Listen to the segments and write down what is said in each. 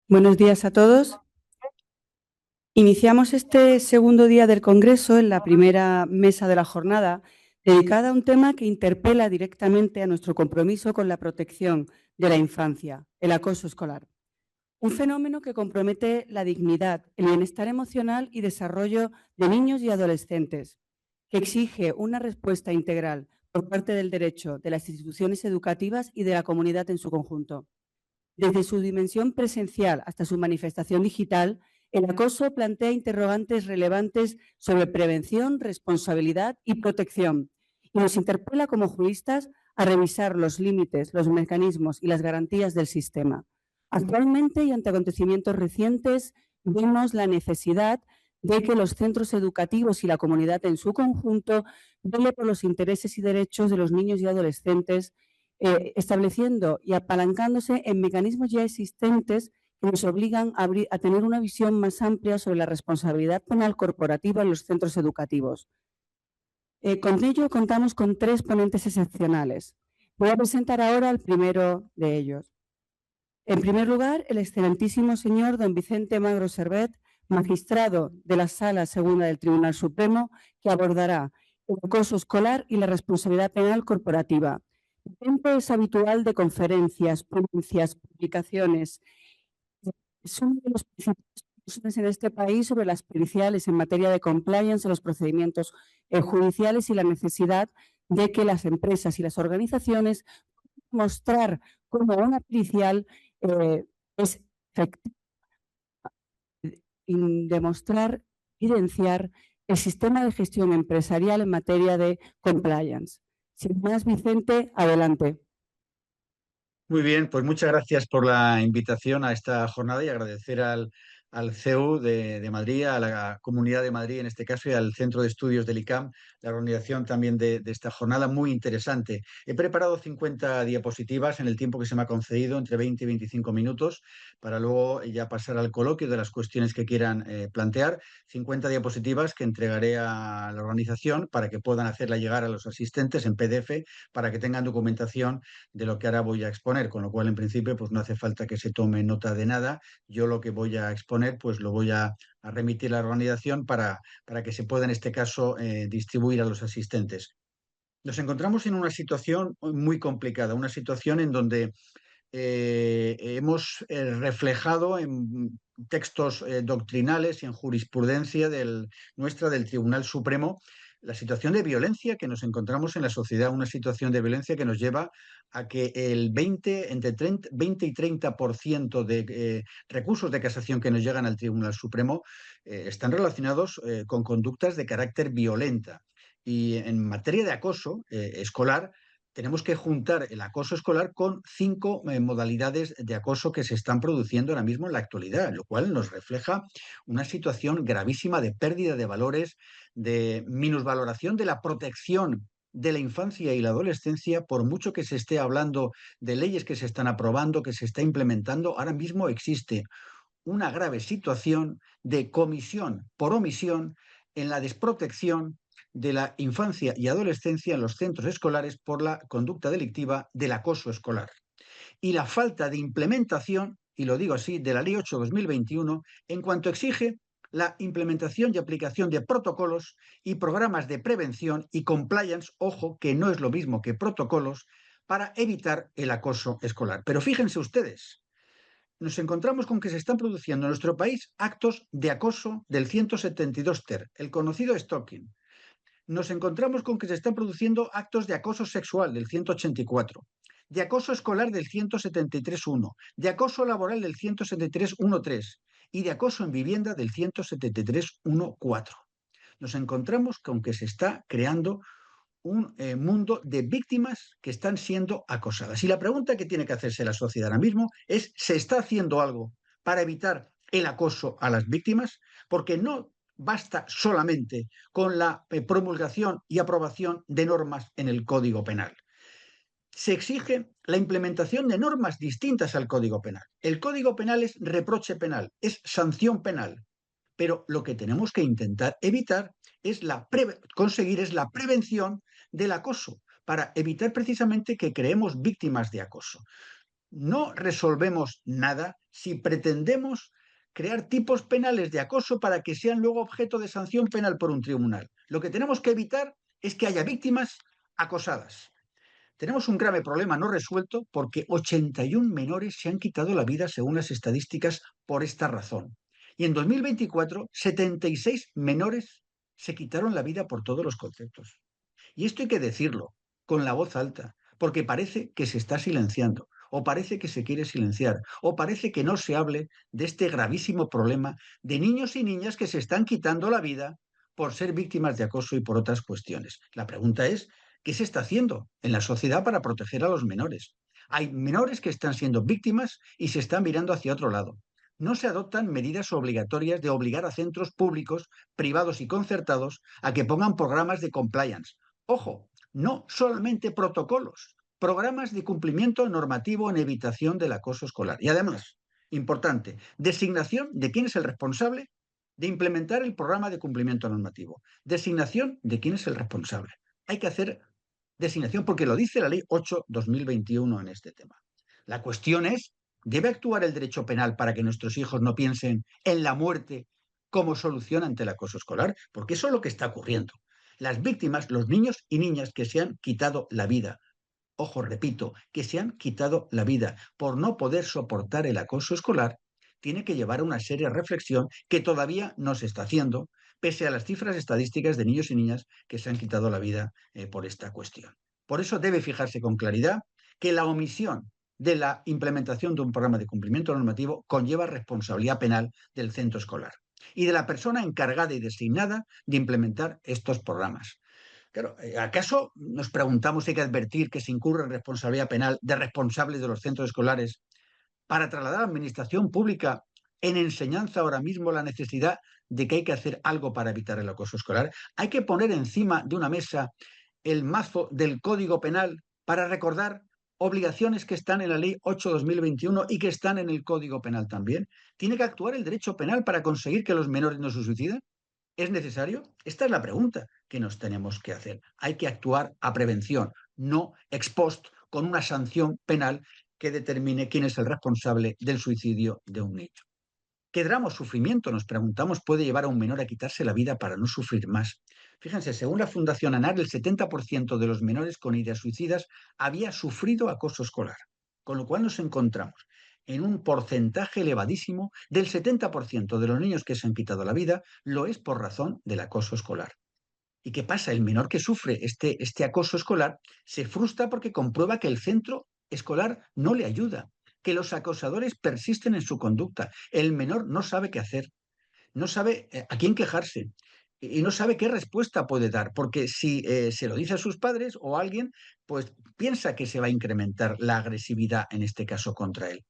Buenos días a todos. Iniciamos este segundo día del Congreso en la primera mesa de la jornada, dedicada a un tema que interpela directamente a nuestro compromiso con la protección de la infancia, el acoso escolar. Un fenómeno que compromete la dignidad, el bienestar emocional y desarrollo de niños y adolescentes, que exige una respuesta integral por parte del derecho, de las instituciones educativas y de la comunidad en su conjunto. Desde su dimensión presencial hasta su manifestación digital, el acoso plantea interrogantes relevantes sobre prevención, responsabilidad y protección, y nos interpela como juristas a revisar los límites, los mecanismos y las garantías del sistema. Actualmente y ante acontecimientos recientes, vemos la necesidad de que los centros educativos y la comunidad en su conjunto vele por los intereses y derechos de los niños y adolescentes, estableciendo y apalancándose en mecanismos ya existentes que nos obligan a tener una visión más amplia sobre la responsabilidad penal corporativa en los centros educativos. Con ello contamos con 3 ponentes excepcionales. Voy a presentar ahora al primero de ellos. En primer lugar, el excelentísimo señor don Vicente Magro Servet, magistrado de la Sala Segunda del Tribunal Supremo, que abordará el acoso escolar y la responsabilidad penal corporativa. Vicente es habitual de conferencias, ponencias, publicaciones. Es uno de los principales profesores en este país sobre las periciales en materia de compliance en los procedimientos judiciales y la necesidad de que las empresas y las organizaciones mostrar cómo una pericial es efectiva en demostrar, evidenciar el sistema de gestión empresarial en materia de compliance. Sin más, Vicente, adelante. Muy bien, pues muchas gracias por la invitación a esta jornada y agradecer al CEU de Madrid, a la Comunidad de Madrid en este caso y al Centro de Estudios del ICAM, la organización también de esta jornada muy interesante. He preparado 50 diapositivas en el tiempo que se me ha concedido, entre 20 y 25 minutos, para luego ya pasar al coloquio de las cuestiones que quieran plantear. 50 diapositivas que entregaré a la organización para que puedan hacerla llegar a los asistentes en PDF, para que tengan documentación de lo que ahora voy a exponer, con lo cual en principio pues no hace falta que se tome nota de nada. Yo lo que voy a exponer pues lo voy a remitir a la organización para que se pueda en este caso distribuir a los asistentes. Nos encontramos en una situación muy complicada, una situación en donde hemos reflejado en textos doctrinales y en jurisprudencia nuestra del Tribunal Supremo la situación de violencia que nos encontramos en la sociedad, una situación de violencia que nos lleva a que entre 20 y 30% de recursos de casación que nos llegan al Tribunal Supremo están relacionados con conductas de carácter violenta. Y en materia de acoso escolar, tenemos que juntar el acoso escolar con 5 modalidades de acoso que se están produciendo ahora mismo en la actualidad, lo cual nos refleja una situación gravísima de pérdida de valores, de minusvaloración de la protección de la infancia y la adolescencia. Por mucho que se esté hablando de leyes que se están aprobando, que se está implementando, ahora mismo existe una grave situación de comisión por omisión en la desprotección de la infancia y adolescencia en los centros escolares por la conducta delictiva del acoso escolar y la falta de implementación, y lo digo así, de la Ley 8/2021 en cuanto exige la implementación y aplicación de protocolos y programas de prevención y compliance, ojo, que no es lo mismo que protocolos, para evitar el acoso escolar. Pero fíjense ustedes, nos encontramos con que se están produciendo en nuestro país actos de acoso del 172 ter, el conocido stalking. Nos encontramos con que se están produciendo actos de acoso sexual del 184, de acoso escolar del 173.1, de acoso laboral del 173.1.3 y de acoso en vivienda del 173.1.4. Nos encontramos con que se está creando un mundo de víctimas que están siendo acosadas. Y la pregunta que tiene que hacerse la sociedad ahora mismo es: ¿se está haciendo algo para evitar el acoso a las víctimas? Porque no basta solamente con la promulgación y aprobación de normas en el Código Penal. Se exige la implementación de normas distintas al Código Penal. El Código Penal es reproche penal, es sanción penal, pero lo que tenemos que intentar evitar es conseguir es la prevención del acoso, para evitar precisamente que creemos víctimas de acoso. No resolvemos nada si pretendemos crear tipos penales de acoso para que sean luego objeto de sanción penal por un tribunal. Lo que tenemos que evitar es que haya víctimas acosadas. Tenemos un grave problema no resuelto porque 81 menores se han quitado la vida según las estadísticas por esta razón. Y en 2024, 76 menores se quitaron la vida por todos los conceptos. Y esto hay que decirlo con la voz alta, porque parece que se está silenciando, o parece que se quiere silenciar, o parece que no se hable de este gravísimo problema de niños y niñas que se están quitando la vida por ser víctimas de acoso y por otras cuestiones. La pregunta es, ¿qué se está haciendo en la sociedad para proteger a los menores? Hay menores que están siendo víctimas y se están mirando hacia otro lado. No se adoptan medidas obligatorias de obligar a centros públicos, privados y concertados a que pongan programas de compliance. Ojo, no solamente protocolos, programas de cumplimiento normativo en evitación del acoso escolar. Y además, importante, designación de quién es el responsable de implementar el programa de cumplimiento normativo. Designación de quién es el responsable. Hay que hacer designación porque lo dice la Ley 8/2021 en este tema. La cuestión es, ¿debe actuar el derecho penal para que nuestros hijos no piensen en la muerte como solución ante el acoso escolar? Porque eso es lo que está ocurriendo. Las víctimas, los niños y niñas que se han quitado la vida, ojo, repito, que se han quitado la vida por no poder soportar el acoso escolar, tiene que llevar a una seria reflexión que todavía no se está haciendo, pese a las cifras estadísticas de niños y niñas que se han quitado la vida por esta cuestión. Por eso debe fijarse con claridad que la omisión de la implementación de un programa de cumplimiento normativo conlleva responsabilidad penal del centro escolar y de la persona encargada y designada de implementar estos programas. Claro, ¿acaso nos preguntamos si hay que advertir que se incurre en responsabilidad penal de responsables de los centros escolares para trasladar a la administración pública en enseñanza ahora mismo la necesidad de que hay que hacer algo para evitar el acoso escolar? Hay que poner encima de una mesa el mazo del Código Penal para recordar obligaciones que están en la Ley 8/2021 y que están en el Código Penal también. ¿Tiene que actuar el derecho penal para conseguir que los menores no se suiciden? ¿Es necesario? Esta es la pregunta que nos tenemos que hacer. Hay que actuar a prevención, no ex post, con una sanción penal que determine quién es el responsable del suicidio de un niño. ¿Qué drama o sufrimiento, nos preguntamos, puede llevar a un menor a quitarse la vida para no sufrir más? Fíjense, según la Fundación ANAR, el 70% de los menores con ideas suicidas había sufrido acoso escolar, con lo cual nos encontramos en un porcentaje elevadísimo del 70% de los niños que se han quitado la vida lo es por razón del acoso escolar. ¿Y qué pasa? El menor que sufre este acoso escolar se frustra porque comprueba que el centro escolar no le ayuda, que los acosadores persisten en su conducta. El menor no sabe qué hacer, no sabe a quién quejarse y no sabe qué respuesta puede dar, porque si se lo dice a sus padres o a alguien, pues piensa que se va a incrementar la agresividad, en este caso, contra él.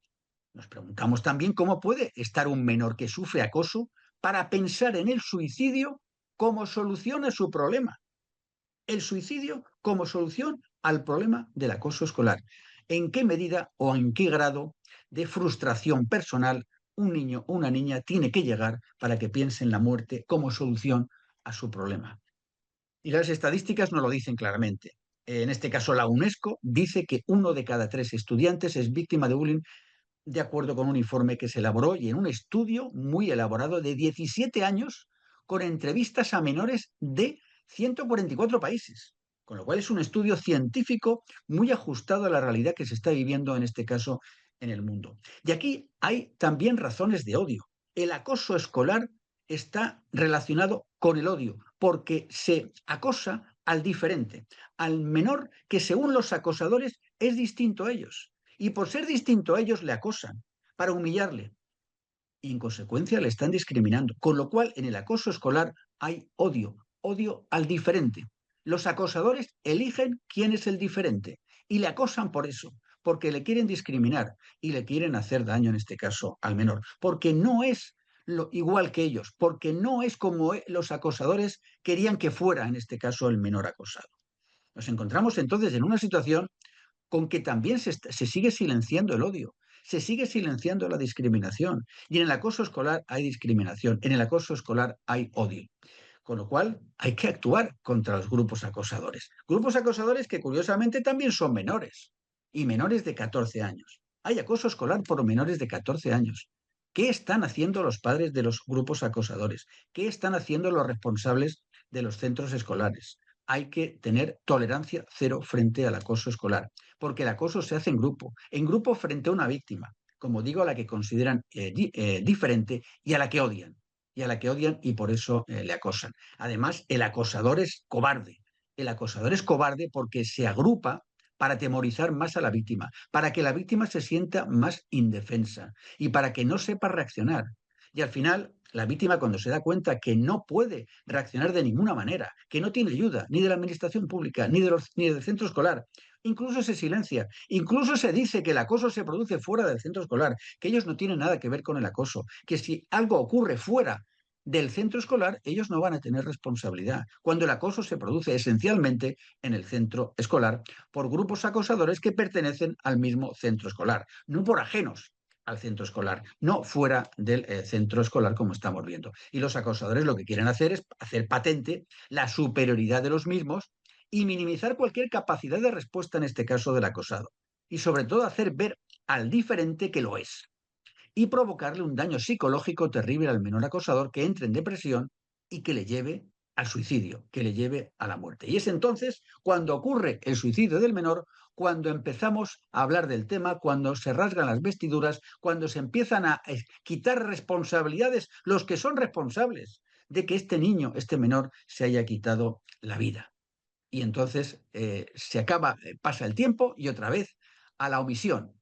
Nos preguntamos también cómo puede estar un menor que sufre acoso para pensar en el suicidio como solución a su problema. El suicidio como solución al problema del acoso escolar. ¿En qué medida o en qué grado de frustración personal un niño o una niña tiene que llegar para que piense en la muerte como solución a su problema? Y las estadísticas nos lo dicen claramente. En este caso, la UNESCO dice que 1 de cada 3 estudiantes es víctima de bullying, de acuerdo con un informe que se elaboró y en un estudio muy elaborado de 17 años con entrevistas a menores de 144 países. Con lo cual es un estudio científico muy ajustado a la realidad que se está viviendo, en este caso, en el mundo. Y aquí hay también razones de odio. El acoso escolar está relacionado con el odio, porque se acosa al diferente, al menor que según los acosadores es distinto a ellos. Y por ser distinto a ellos le acosan para humillarle y en consecuencia le están discriminando. Con lo cual en el acoso escolar hay odio, odio al diferente. Los acosadores eligen quién es el diferente y le acosan por eso, porque le quieren discriminar y le quieren hacer daño, en este caso, al menor, porque no es igual que ellos, porque no es como los acosadores querían que fuera, en este caso, el menor acosado. Nos encontramos entonces en una situación con que también se sigue silenciando el odio, se sigue silenciando la discriminación. Y en el acoso escolar hay discriminación, en el acoso escolar hay odio. Con lo cual hay que actuar contra los grupos acosadores. Grupos acosadores que curiosamente también son menores y menores de 14 años. Hay acoso escolar por menores de 14 años. ¿Qué están haciendo los padres de los grupos acosadores? ¿Qué están haciendo los responsables de los centros escolares? Hay que tener tolerancia cero frente al acoso escolar, porque el acoso se hace en grupo frente a una víctima, como digo, a la que consideran diferente y a la que odian, y por eso le acosan. Además, el acosador es cobarde. El acosador es cobarde porque se agrupa para atemorizar más a la víctima, para que la víctima se sienta más indefensa y para que no sepa reaccionar. Y al final, la víctima, cuando se da cuenta que no puede reaccionar de ninguna manera, que no tiene ayuda ni de la administración pública, ni del centro escolar, incluso se silencia, incluso se dice que el acoso se produce fuera del centro escolar, que ellos no tienen nada que ver con el acoso, que si algo ocurre fuera del centro escolar, ellos no van a tener responsabilidad, cuando el acoso se produce esencialmente en el centro escolar por grupos acosadores que pertenecen al mismo centro escolar, no por ajenos al centro escolar, no fuera del centro escolar como estamos viendo. Y los acosadores lo que quieren hacer es hacer patente la superioridad de los mismos y minimizar cualquier capacidad de respuesta en este caso del acosado. Y sobre todo hacer ver al diferente que lo es y provocarle un daño psicológico terrible al menor acosador que entre en depresión y que le lleve al suicidio, que le lleve a la muerte. Y es entonces cuando ocurre el suicidio del menor, cuando empezamos a hablar del tema, cuando se rasgan las vestiduras, cuando se empiezan a quitar responsabilidades los que son responsables de que este niño, este menor, se haya quitado la vida. Y entonces se acaba, pasa el tiempo y otra vez a la omisión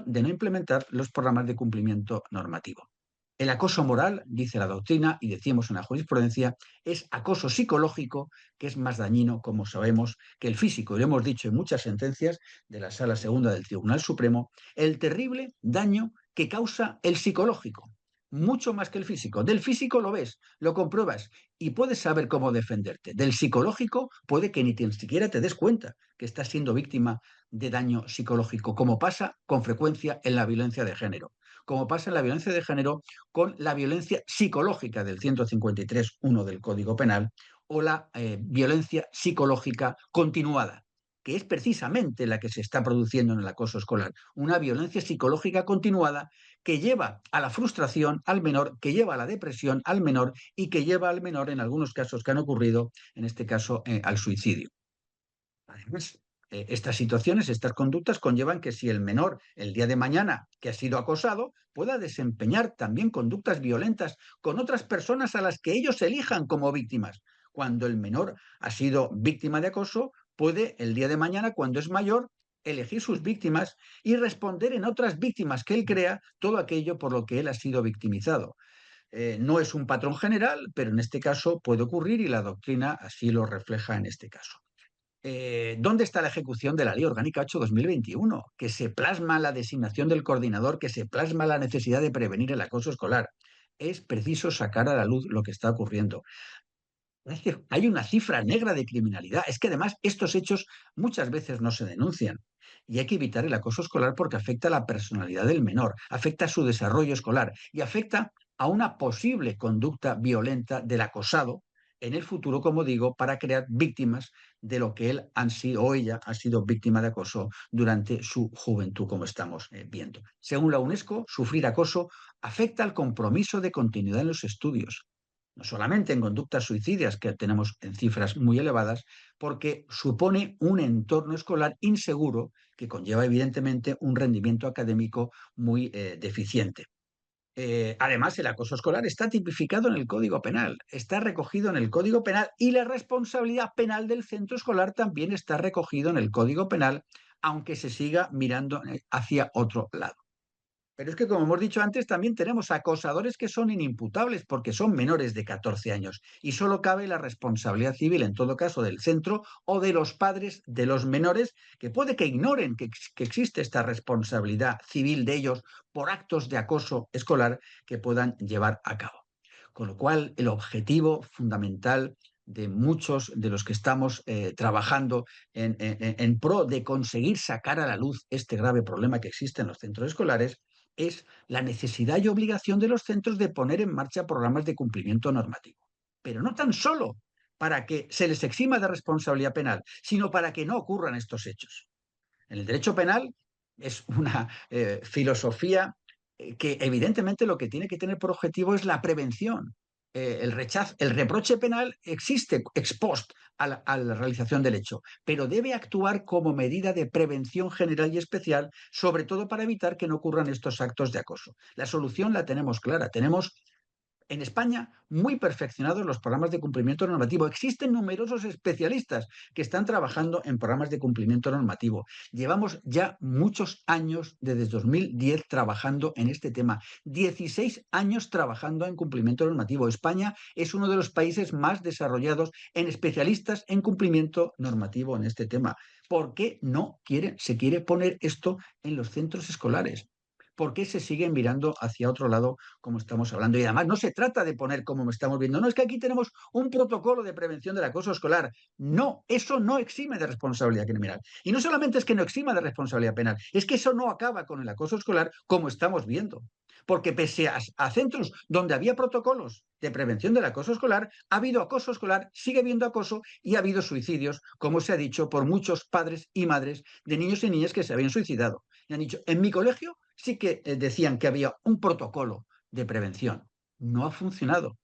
de no implementar los programas de cumplimiento normativo. El acoso moral, dice la doctrina y decimos en la jurisprudencia, es acoso psicológico, que es más dañino, como sabemos, que el físico. Y lo hemos dicho en muchas sentencias de la Sala Segunda del Tribunal Supremo, el terrible daño que causa el psicológico, mucho más que el físico. Del físico lo ves, lo compruebas y puedes saber cómo defenderte. Del psicológico puede que ni siquiera te des cuenta que estás siendo víctima de daño psicológico, como pasa con frecuencia en la violencia de género, como pasa en la violencia de género con la violencia psicológica del 153.1 del Código Penal o la violencia psicológica continuada, que es precisamente la que se está produciendo en el acoso escolar, una violencia psicológica continuada que lleva a la frustración al menor, que lleva a la depresión al menor y que lleva al menor, en algunos casos que han ocurrido, en este caso, al suicidio. Además, estas situaciones, estas conductas conllevan que si el menor, el día de mañana que ha sido acosado, pueda desempeñar también conductas violentas con otras personas a las que ellos elijan como víctimas. Cuando el menor ha sido víctima de acoso, puede el día de mañana, cuando es mayor, elegir sus víctimas y responder en otras víctimas que él crea todo aquello por lo que él ha sido victimizado. No es un patrón general, pero en este caso puede ocurrir y la doctrina así lo refleja en este caso. ¿Dónde está la ejecución de la Ley Orgánica 8/2021? Que se plasma la designación del coordinador, que se plasma la necesidad de prevenir el acoso escolar. Es preciso sacar a la luz lo que está ocurriendo. Es decir, hay una cifra negra de criminalidad. Es que además estos hechos muchas veces no se denuncian. Y hay que evitar el acoso escolar porque afecta a la personalidad del menor, afecta a su desarrollo escolar y afecta a una posible conducta violenta del acosado en el futuro, como digo, para crear víctimas de lo que él han sido, o ella ha sido víctima de acoso durante su juventud, como estamos viendo. Según la UNESCO, sufrir acoso afecta al compromiso de continuidad en los estudios, no solamente en conductas suicidas, que tenemos en cifras muy elevadas, porque supone un entorno escolar inseguro que conlleva evidentemente un rendimiento académico muy deficiente. Además, el acoso escolar está tipificado en el Código Penal, está recogido en el Código Penal y la responsabilidad penal del centro escolar también está recogido en el Código Penal, aunque se siga mirando hacia otro lado. Pero es que, como hemos dicho antes, también tenemos acosadores que son inimputables porque son menores de 14 años y solo cabe la responsabilidad civil, en todo caso, del centro o de los padres de los menores, que puede que ignoren que existe esta responsabilidad civil de ellos por actos de acoso escolar que puedan llevar a cabo. Con lo cual, el objetivo fundamental de muchos de los que estamos trabajando en pro de conseguir sacar a la luz este grave problema que existe en los centros escolares es la necesidad y obligación de los centros de poner en marcha programas de cumplimiento normativo. Pero no tan solo para que se les exima de responsabilidad penal, sino para que no ocurran estos hechos. En el derecho penal es una filosofía que evidentemente lo que tiene que tener por objetivo es la prevención. El rechazo, el reproche penal existe ex post a la realización del hecho, pero debe actuar como medida de prevención general y especial, sobre todo para evitar que no ocurran estos actos de acoso. La solución la tenemos clara. Tenemos en España muy perfeccionados los programas de cumplimiento normativo. Existen numerosos especialistas que están trabajando en programas de cumplimiento normativo. Llevamos ya muchos años, desde 2010, trabajando en este tema. 16 años trabajando en cumplimiento normativo. España es uno de los países más desarrollados en especialistas en cumplimiento normativo en este tema. ¿Por qué no se quiere poner esto en los centros escolares? ¿Por qué se siguen mirando hacia otro lado como estamos hablando? Y además no se trata de poner como estamos viendo, no es que aquí tenemos un protocolo de prevención del acoso escolar. No, eso no exime de responsabilidad criminal. Y no solamente es que no exima de responsabilidad penal, es que eso no acaba con el acoso escolar como estamos viendo. Porque pese a centros donde había protocolos de prevención del acoso escolar, ha habido acoso escolar, sigue habiendo acoso y ha habido suicidios, como se ha dicho, por muchos padres y madres de niños y niñas que se habían suicidado. Y han dicho, en mi colegio sí que decían que había un protocolo de prevención. No ha funcionado,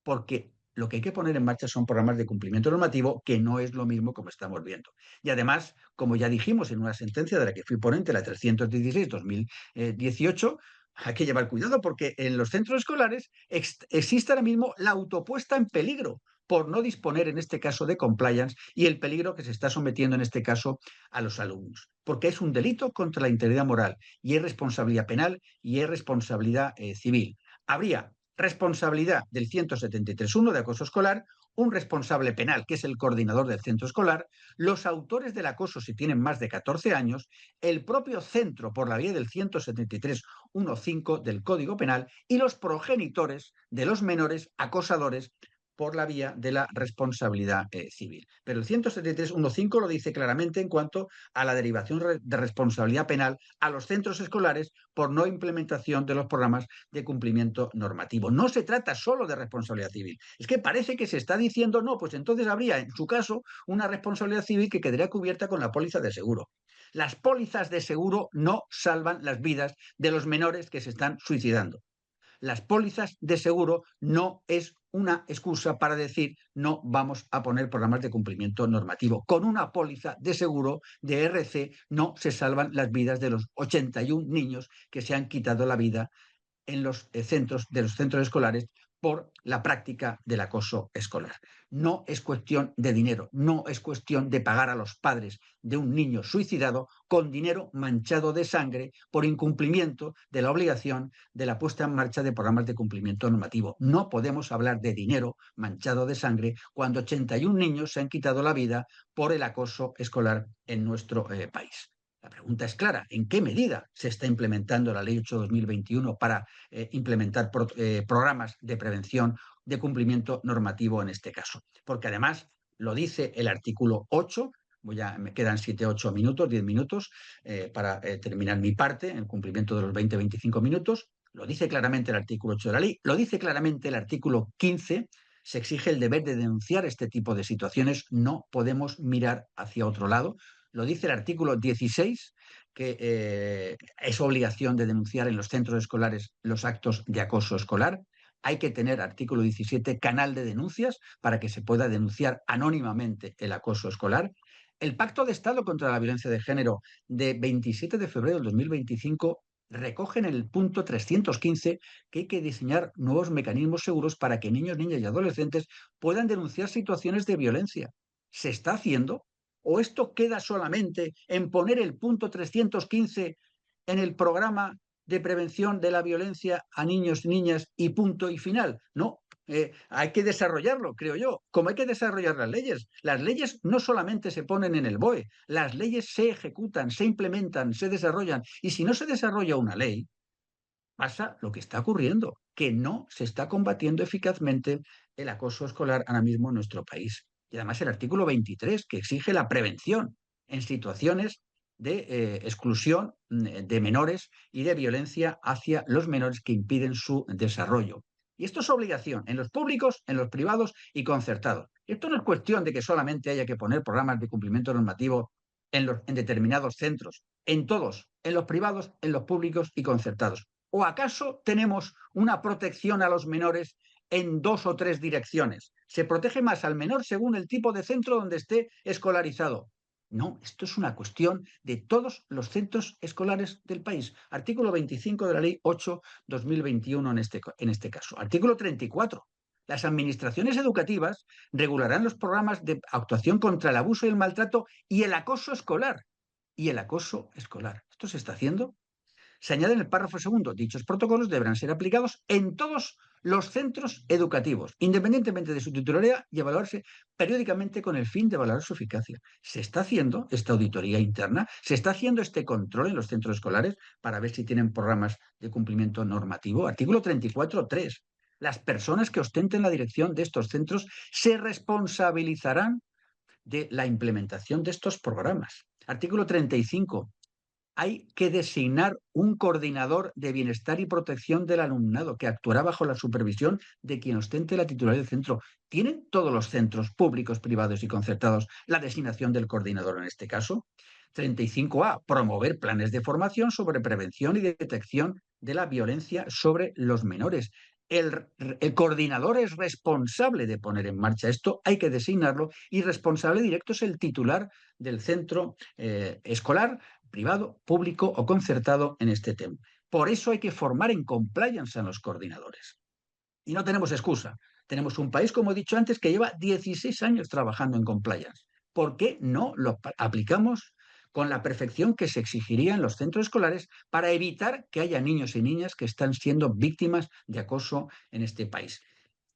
porque lo que hay que poner en marcha son programas de cumplimiento normativo, que no es lo mismo como estamos viendo. Y además, como ya dijimos en una sentencia de la que fui ponente, la 316-2018, hay que llevar cuidado porque en los centros escolares existe ahora mismo la autopuesta en peligro por no disponer en este caso de compliance y el peligro que se está sometiendo en este caso a los alumnos, porque es un delito contra la integridad moral y es responsabilidad penal y es responsabilidad civil. Habría responsabilidad del 173.1 de acoso escolar, un responsable penal, que es el coordinador del centro escolar, los autores del acoso si tienen más de 14 años, el propio centro por la vía del 173.1.5 del Código Penal y los progenitores de los menores acosadores por la vía de la responsabilidad civil. Pero el 173.1.5 lo dice claramente en cuanto a la derivación de responsabilidad penal a los centros escolares por no implementación de los programas de cumplimiento normativo. No se trata solo de responsabilidad civil. Es que parece que se está diciendo, no, pues entonces habría en su caso una responsabilidad civil que quedaría cubierta con la póliza de seguro. Las pólizas de seguro no salvan las vidas de los menores que se están suicidando. Las pólizas de seguro no es una excusa para decir no vamos a poner programas de cumplimiento normativo. Con una póliza de seguro de RC no se salvan las vidas de los 81 niños que se han quitado la vida en los centros escolares por la práctica del acoso escolar. No es cuestión de dinero, no es cuestión de pagar a los padres de un niño suicidado con dinero manchado de sangre por incumplimiento de la obligación de la puesta en marcha de programas de cumplimiento normativo. No podemos hablar de dinero manchado de sangre cuando 81 niños se han quitado la vida por el acoso escolar en nuestro país. La pregunta es clara, ¿en qué medida se está implementando la Ley 8/2021 para implementar programas de prevención de cumplimiento normativo en este caso? Porque además lo dice el artículo 8, me quedan 7, 8 minutos, 10 minutos para terminar mi parte en cumplimiento de los 20-25 minutos. Lo dice claramente el artículo 8 de la ley, lo dice claramente el artículo 15, se exige el deber de denunciar este tipo de situaciones, no podemos mirar hacia otro lado. Lo dice el artículo 16, que es obligación de denunciar en los centros escolares los actos de acoso escolar. Hay que tener, artículo 17, canal de denuncias para que se pueda denunciar anónimamente el acoso escolar. El Pacto de Estado contra la Violencia de Género de 27 de febrero del 2025 recoge en el punto 315 que hay que diseñar nuevos mecanismos seguros para que niños, niñas y adolescentes puedan denunciar situaciones de violencia. ¿Se está haciendo? ¿O esto queda solamente en poner el punto 315 en el programa de prevención de la violencia a niños y niñas y punto y final? No, hay que desarrollarlo, creo yo, como hay que desarrollar las leyes. Las leyes no solamente se ponen en el BOE, las leyes se ejecutan, se implementan, se desarrollan. Y si no se desarrolla una ley, pasa lo que está ocurriendo, que no se está combatiendo eficazmente el acoso escolar ahora mismo en nuestro país. Y además el artículo 23, que exige la prevención en situaciones de exclusión de menores y de violencia hacia los menores que impiden su desarrollo. Y esto es obligación en los públicos, en los privados y concertados. Esto no es cuestión de que solamente haya que poner programas de cumplimiento normativo en determinados centros, en todos, en los privados, en los públicos y concertados? ¿O acaso tenemos una protección a los menores en 2 o 3 direcciones? ¿Se protege más al menor según el tipo de centro donde esté escolarizado? No, esto es una cuestión de todos los centros escolares del país. Artículo 25 de la Ley 8/2021 en este caso. Artículo 34. Las administraciones educativas regularán los programas de actuación contra el abuso y el maltrato y el acoso escolar. Y el acoso escolar. ¿Esto se está haciendo? Se añade en el párrafo segundo, dichos protocolos deberán ser aplicados en todos los centros educativos, independientemente de su titularidad, y evaluarse periódicamente con el fin de valorar su eficacia. ¿Se está haciendo esta auditoría interna? ¿Se está haciendo este control en los centros escolares para ver si tienen programas de cumplimiento normativo? Artículo 34.3. Las personas que ostenten la dirección de estos centros se responsabilizarán de la implementación de estos programas. Artículo 35. Hay que designar un coordinador de bienestar y protección del alumnado que actuará bajo la supervisión de quien ostente la titularidad del centro. ¿Tienen todos los centros públicos, privados y concertados la designación del coordinador en este caso? 35A. Promover planes de formación sobre prevención y detección de la violencia sobre los menores. El coordinador es responsable de poner en marcha esto, hay que designarlo, y responsable directo es el titular del centro escolar, privado, público o concertado en este tema. Por eso hay que formar en compliance a los coordinadores. Y no tenemos excusa. Tenemos un país, como he dicho antes, que lleva 16 años trabajando en compliance. ¿Por qué no lo aplicamos con la perfección que se exigiría en los centros escolares para evitar que haya niños y niñas que están siendo víctimas de acoso en este país?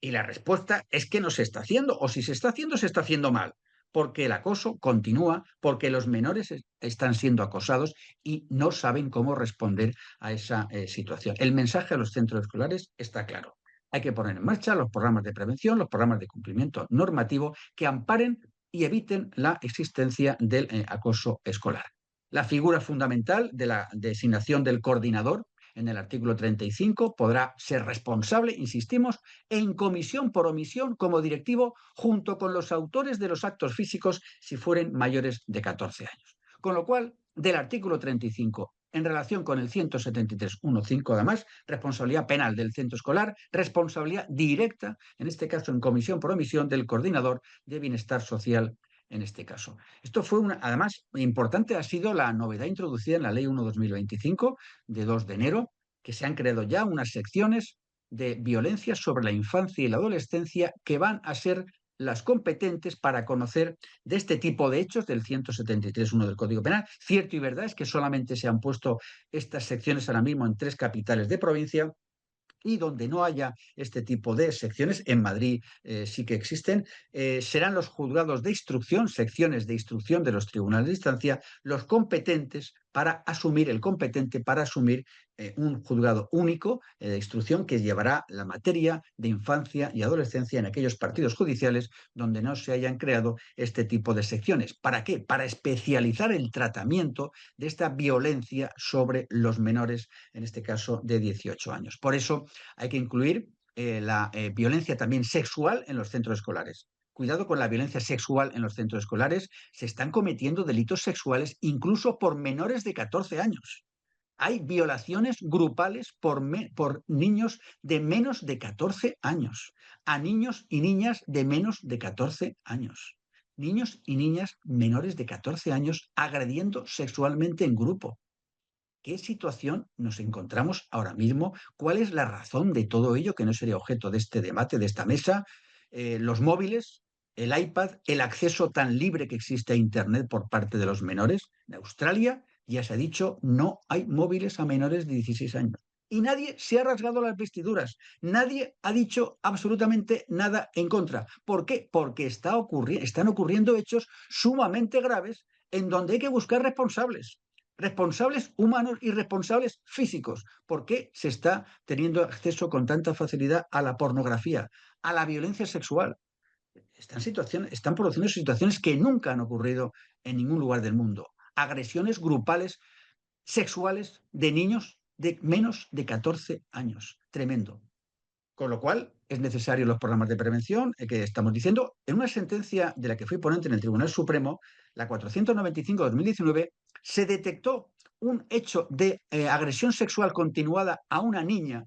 Y la respuesta es que no se está haciendo, o si se está haciendo mal, porque el acoso continúa, porque los menores están siendo acosados y no saben cómo responder a esa situación. El mensaje a los centros escolares está claro. Hay que poner en marcha los programas de prevención, los programas de cumplimiento normativo que amparen y eviten la existencia del acoso escolar. La figura fundamental de la designación del coordinador en el artículo 35 podrá ser responsable, insistimos, en comisión por omisión como directivo junto con los autores de los actos físicos si fueren mayores de 14 años. Con lo cual, del artículo 35 en relación con el 173.1.5, además, responsabilidad penal del centro escolar, responsabilidad directa, en este caso en comisión por omisión, del coordinador de bienestar social en este caso. Esto fue además, importante ha sido la novedad introducida en la Ley 1/2025 de 2 de enero, que se han creado ya unas secciones de violencia sobre la infancia y la adolescencia que van a ser las competentes para conocer de este tipo de hechos del 173.1 del Código Penal. Cierto y verdad es que solamente se han puesto estas secciones ahora mismo en 3 capitales de provincia, y donde no haya este tipo de secciones, en Madrid sí que existen, serán los juzgados de instrucción, secciones de instrucción de los tribunales de instancia, los competentes para asumir, un juzgado único de instrucción que llevará la materia de infancia y adolescencia en aquellos partidos judiciales donde no se hayan creado este tipo de secciones. ¿Para qué? Para especializar el tratamiento de esta violencia sobre los menores, en este caso de 18 años. Por eso hay que incluir la violencia también sexual en los centros escolares. Cuidado con la violencia sexual en los centros escolares. Se están cometiendo delitos sexuales incluso por menores de 14 años. Hay violaciones grupales por niños de menos de 14 años, a niños y niñas de menos de 14 años. Niños y niñas menores de 14 años agrediendo sexualmente en grupo. ¿Qué situación nos encontramos ahora mismo? ¿Cuál es la razón de todo ello, que no sería objeto de este debate, de esta mesa? Los móviles, el iPad, el acceso tan libre que existe a Internet por parte de los menores. En Australia, ya se ha dicho, no hay móviles a menores de 16 años. Y nadie se ha rasgado las vestiduras. Nadie ha dicho absolutamente nada en contra. ¿Por qué? Porque están ocurriendo hechos sumamente graves en donde hay que buscar responsables humanos y responsables físicos. ¿Por qué se está teniendo acceso con tanta facilidad a la pornografía, a la violencia sexual? Están produciendo situaciones que nunca han ocurrido en ningún lugar del mundo. Agresiones grupales sexuales de niños de menos de 14 años. Tremendo. Con lo cual, es necesario los programas de prevención que estamos diciendo. En una sentencia de la que fui ponente en el Tribunal Supremo, la 495/2019, se detectó un hecho de agresión sexual continuada a una niña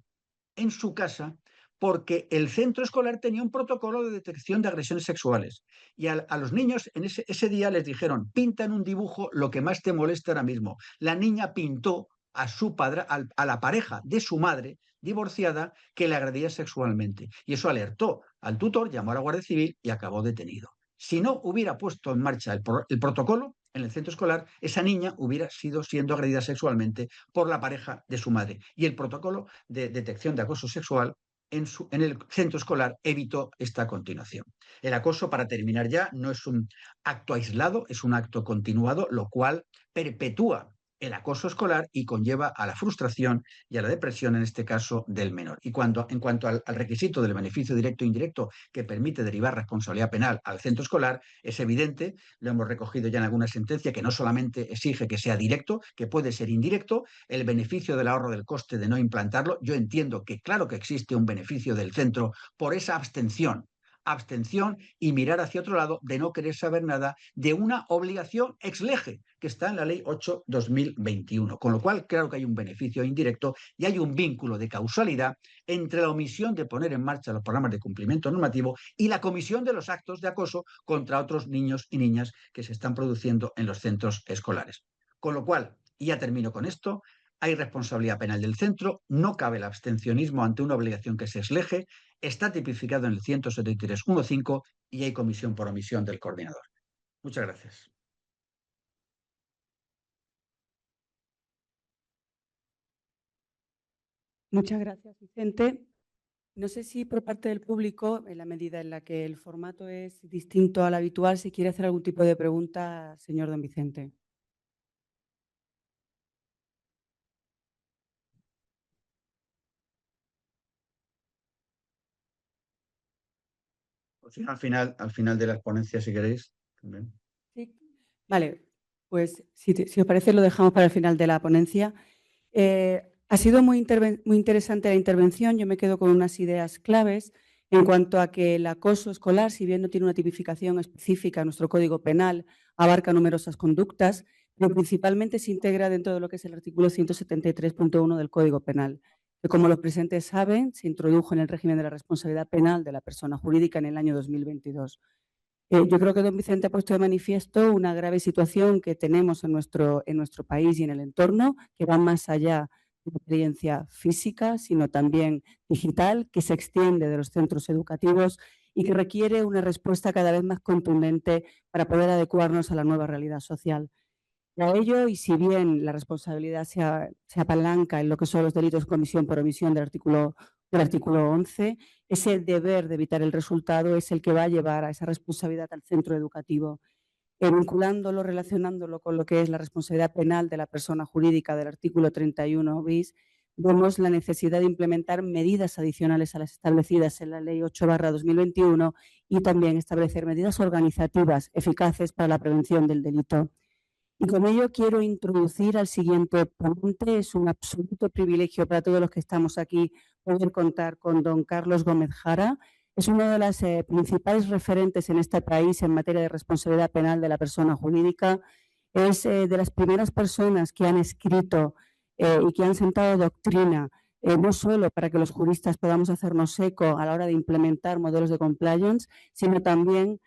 en su casa porque el centro escolar tenía un protocolo de detección de agresiones sexuales. Y a los niños en ese día les dijeron, pinta en un dibujo lo que más te molesta ahora mismo. La niña pintó a su padre, a la pareja de su madre divorciada que le agredía sexualmente. Y eso alertó al tutor, llamó a la Guardia Civil y acabó detenido. Si no hubiera puesto en marcha el protocolo en el centro escolar, esa niña hubiera siendo agredida sexualmente por la pareja de su madre. Y el protocolo de detección de acoso sexual en el centro escolar evitó esta continuación. El acoso, para terminar ya, no es un acto aislado, es un acto continuado, lo cual perpetúa el acoso escolar y conlleva a la frustración y a la depresión, en este caso, del menor. Y en cuanto al requisito del beneficio directo e indirecto que permite derivar responsabilidad penal al centro escolar, es evidente, lo hemos recogido ya en alguna sentencia, que no solamente exige que sea directo, que puede ser indirecto, el beneficio del ahorro del coste de no implantarlo. Yo entiendo que claro que existe un beneficio del centro por esa abstención y mirar hacia otro lado, de no querer saber nada de una obligación ex lege que está en la Ley 8/2021. Con lo cual, claro que hay un beneficio indirecto y hay un vínculo de causalidad entre la omisión de poner en marcha los programas de cumplimiento normativo y la comisión de los actos de acoso contra otros niños y niñas que se están produciendo en los centros escolares. Con lo cual, y ya termino con esto, hay responsabilidad penal del centro, no cabe el abstencionismo ante una obligación que se exleje, está tipificado en el 173.1.5 y hay comisión por omisión del coordinador. Muchas gracias. Muchas gracias, Vicente. No sé si por parte del público, en la medida en la que el formato es distinto al habitual, si quiere hacer algún tipo de pregunta, señor don Vicente. Pues al final de las ponencias, si queréis. También. Sí. Vale, pues si os parece lo dejamos para el final de la ponencia. Ha sido muy interesante la intervención. Yo me quedo con unas ideas claves en cuanto a que el acoso escolar, si bien no tiene una tipificación específica en nuestro Código Penal, abarca numerosas conductas, pero principalmente se integra dentro de lo que es el artículo 173.1 del Código Penal, que, como los presentes saben, se introdujo en el régimen de la responsabilidad penal de la persona jurídica en el año 2022. Yo creo que don Vicente ha puesto de manifiesto una grave situación que tenemos en nuestro país y en el entorno, que va más allá de la experiencia física, sino también digital, que se extiende de los centros educativos y que requiere una respuesta cada vez más contundente para poder adecuarnos a la nueva realidad social. A ello, y si bien la responsabilidad se apalanca en lo que son los delitos de comisión por omisión del artículo 11, ese deber de evitar el resultado es el que va a llevar a esa responsabilidad al centro educativo, vinculándolo, relacionándolo con lo que es la responsabilidad penal de la persona jurídica del artículo 31 bis. Vemos la necesidad de implementar medidas adicionales a las establecidas en la Ley 8/2021 y también establecer medidas organizativas eficaces para la prevención del delito. Y con ello quiero introducir al siguiente ponente. Es un absoluto privilegio para todos los que estamos aquí poder contar con don Carlos Gómez Jara. Es uno de los principales referentes en este país en materia de responsabilidad penal de la persona jurídica. Es de las primeras personas que han escrito y que han sentado doctrina, no solo para que los juristas podamos hacernos eco a la hora de implementar modelos de compliance, sino también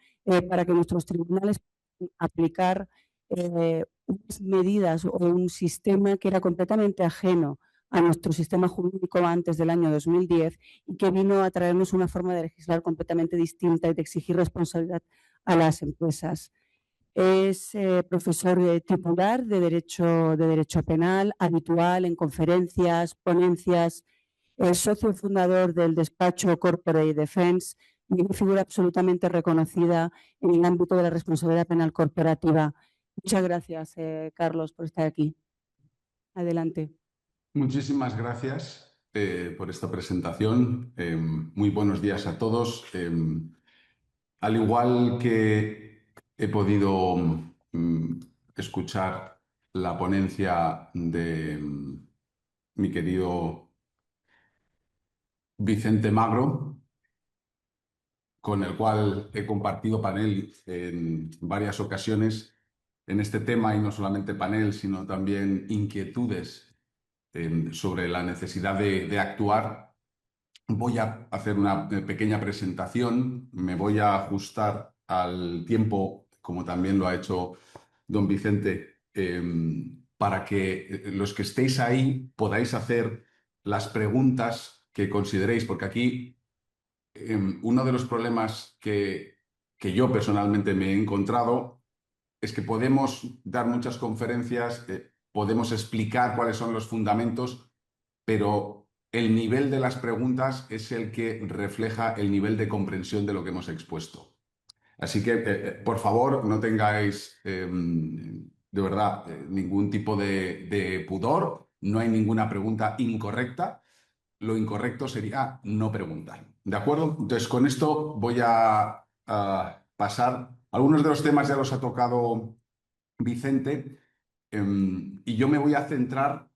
para que nuestros tribunales puedan aplicar unas medidas o un sistema que era completamente ajeno a nuestro sistema jurídico antes del año 2010 y que vino a traernos una forma de legislar completamente distinta y de exigir responsabilidad a las empresas. Es profesor titular de Derecho Penal, habitual en conferencias, ponencias, socio fundador del despacho Corporate Defense y una figura absolutamente reconocida en el ámbito de la responsabilidad penal corporativa. Muchas gracias, Carlos, por estar aquí. Adelante. Muchísimas gracias por esta presentación. Muy buenos días a todos. Al igual que he podido escuchar la ponencia de mi querido Vicente Magro, con el cual he compartido panel en varias ocasiones, en este tema, y no solamente panel, sino también inquietudes sobre la necesidad de actuar. Voy a hacer una pequeña presentación, me voy a ajustar al tiempo, como también lo ha hecho don Vicente, para que los que estéis ahí podáis hacer las preguntas que consideréis, porque aquí uno de los problemas que yo personalmente me he encontrado es que podemos dar muchas conferencias, podemos explicar cuáles son los fundamentos, pero el nivel de las preguntas es el que refleja el nivel de comprensión de lo que hemos expuesto. Así que, por favor, no tengáis de verdad ningún tipo de pudor, no hay ninguna pregunta incorrecta. Lo incorrecto sería no preguntar. ¿De acuerdo? Entonces, con esto voy a pasar. Algunos de los temas ya los ha tocado Vicente, y yo me voy a centrar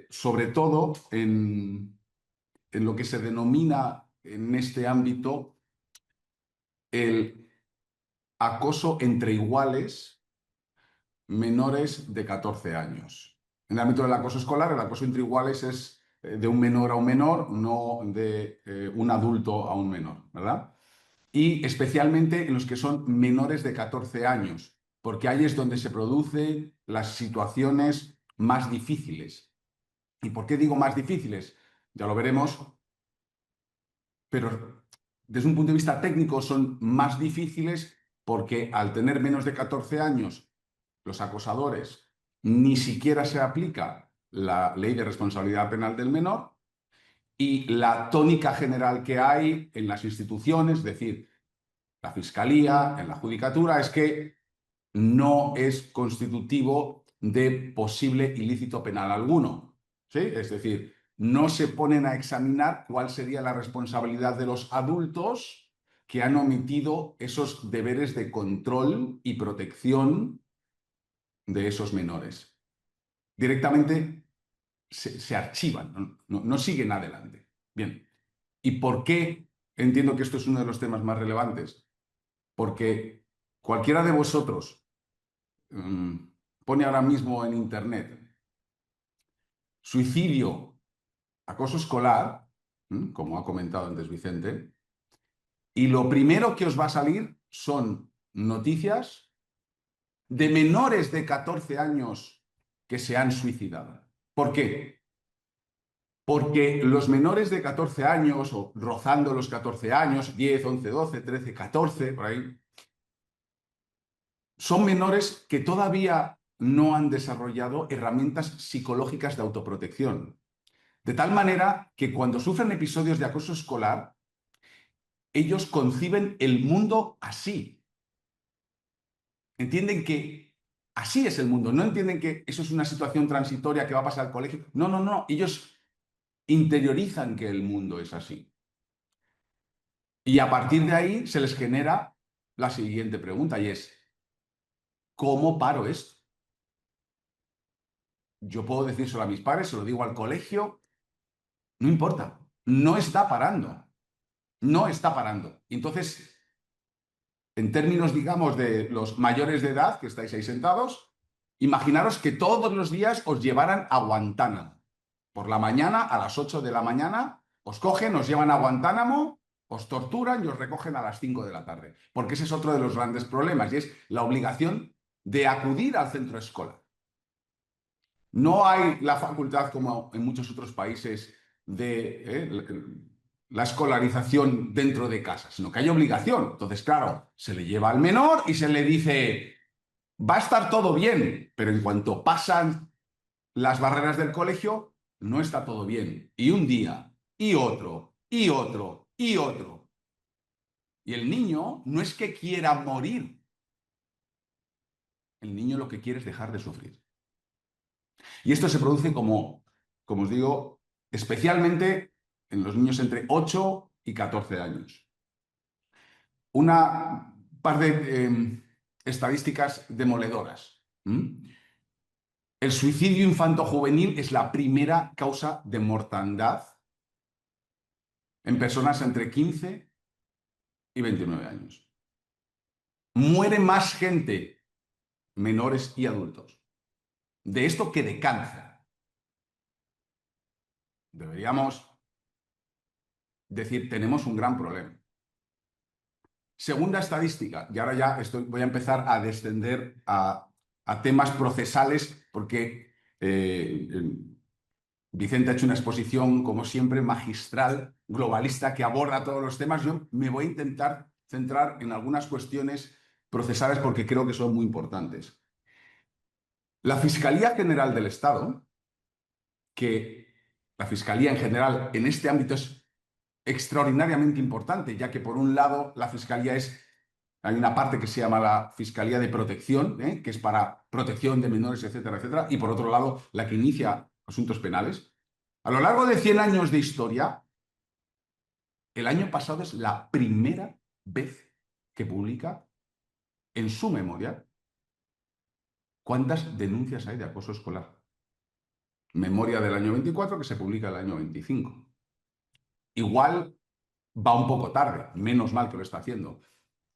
sobre todo en lo que se denomina en este ámbito el acoso entre iguales menores de 14 años. En el ámbito del acoso escolar, el acoso entre iguales es de un menor a un menor, no de un adulto a un menor, ¿verdad? Y especialmente en los que son menores de 14 años, porque ahí es donde se producen las situaciones más difíciles. ¿Y por qué digo más difíciles? Ya lo veremos, pero desde un punto de vista técnico son más difíciles porque al tener menos de 14 años, los acosadores ni siquiera se aplica la ley de responsabilidad penal del menor, y la tónica general que hay en las instituciones, es decir, la Fiscalía, en la Judicatura, es que no es constitutivo de posible ilícito penal alguno. ¿Sí? Es decir, no se ponen a examinar cuál sería la responsabilidad de los adultos que han omitido esos deberes de control y protección de esos menores. Directamente se archivan, no siguen adelante. Bien, ¿y por qué entiendo que esto es uno de los temas más relevantes? Porque cualquiera de vosotros pone ahora mismo en internet suicidio, acoso escolar, como ha comentado antes Vicente, y lo primero que os va a salir son noticias de menores de 14 años que se han suicidado. ¿Por qué? Porque los menores de 14 años, o rozando los 14 años, 10, 11, 12, 13, 14, por ahí, son menores que todavía no han desarrollado herramientas psicológicas de autoprotección. De tal manera que cuando sufren episodios de acoso escolar, ellos conciben el mundo así. Entienden que así es el mundo. No entienden que eso es una situación transitoria que va a pasar al colegio. No, no, no. Ellos interiorizan que el mundo es así. Y a partir de ahí se les genera la siguiente pregunta, y es, ¿cómo paro esto? Yo puedo decírselo a mis padres, se lo digo al colegio, no importa, no está parando, no está parando. Entonces, en términos, digamos, de los mayores de edad que estáis ahí sentados, imaginaros que todos los días os llevaran a Guantánamo. Por la mañana, a las 8 de la mañana, os cogen, os llevan a Guantánamo, os torturan y os recogen a las 5 de la tarde. Porque ese es otro de los grandes problemas, y es la obligación de acudir al centro escolar. No hay la facultad, como en muchos otros países, de la escolarización dentro de casa, sino que hay obligación. Entonces, claro, se le lleva al menor y se le dice, va a estar todo bien, pero en cuanto pasan las barreras del colegio, no está todo bien. Y un día, y otro, y otro, y otro. Y el niño no es que quiera morir. El niño lo que quiere es dejar de sufrir. Y esto se produce como os digo, especialmente en los niños entre 8 y 14 años. Una par de estadísticas demoledoras. El suicidio infanto-juvenil es la primera causa de mortandad en personas entre 15 y 29 años. Muere más gente menores y adultos. De esto que decanta. Deberíamos decir, tenemos un gran problema. Segunda estadística, y ahora ya voy a empezar a descender a temas procesales, porque Vicente ha hecho una exposición, como siempre, magistral, globalista, que aborda todos los temas. Yo me voy a intentar centrar en algunas cuestiones procesales porque creo que son muy importantes. La Fiscalía General del Estado, que la Fiscalía en general en este ámbito es extraordinariamente importante, ya que por un lado la Fiscalía hay una parte que se llama la Fiscalía de Protección, que es para protección de menores, etcétera, etcétera, y por otro lado la que inicia asuntos penales. A lo largo de 100 años de historia, el año pasado es la primera vez que publica en su memoria cuántas denuncias hay de acoso escolar. Memoria del año 24 que se publica el año 25. Igual va un poco tarde, menos mal que lo está haciendo.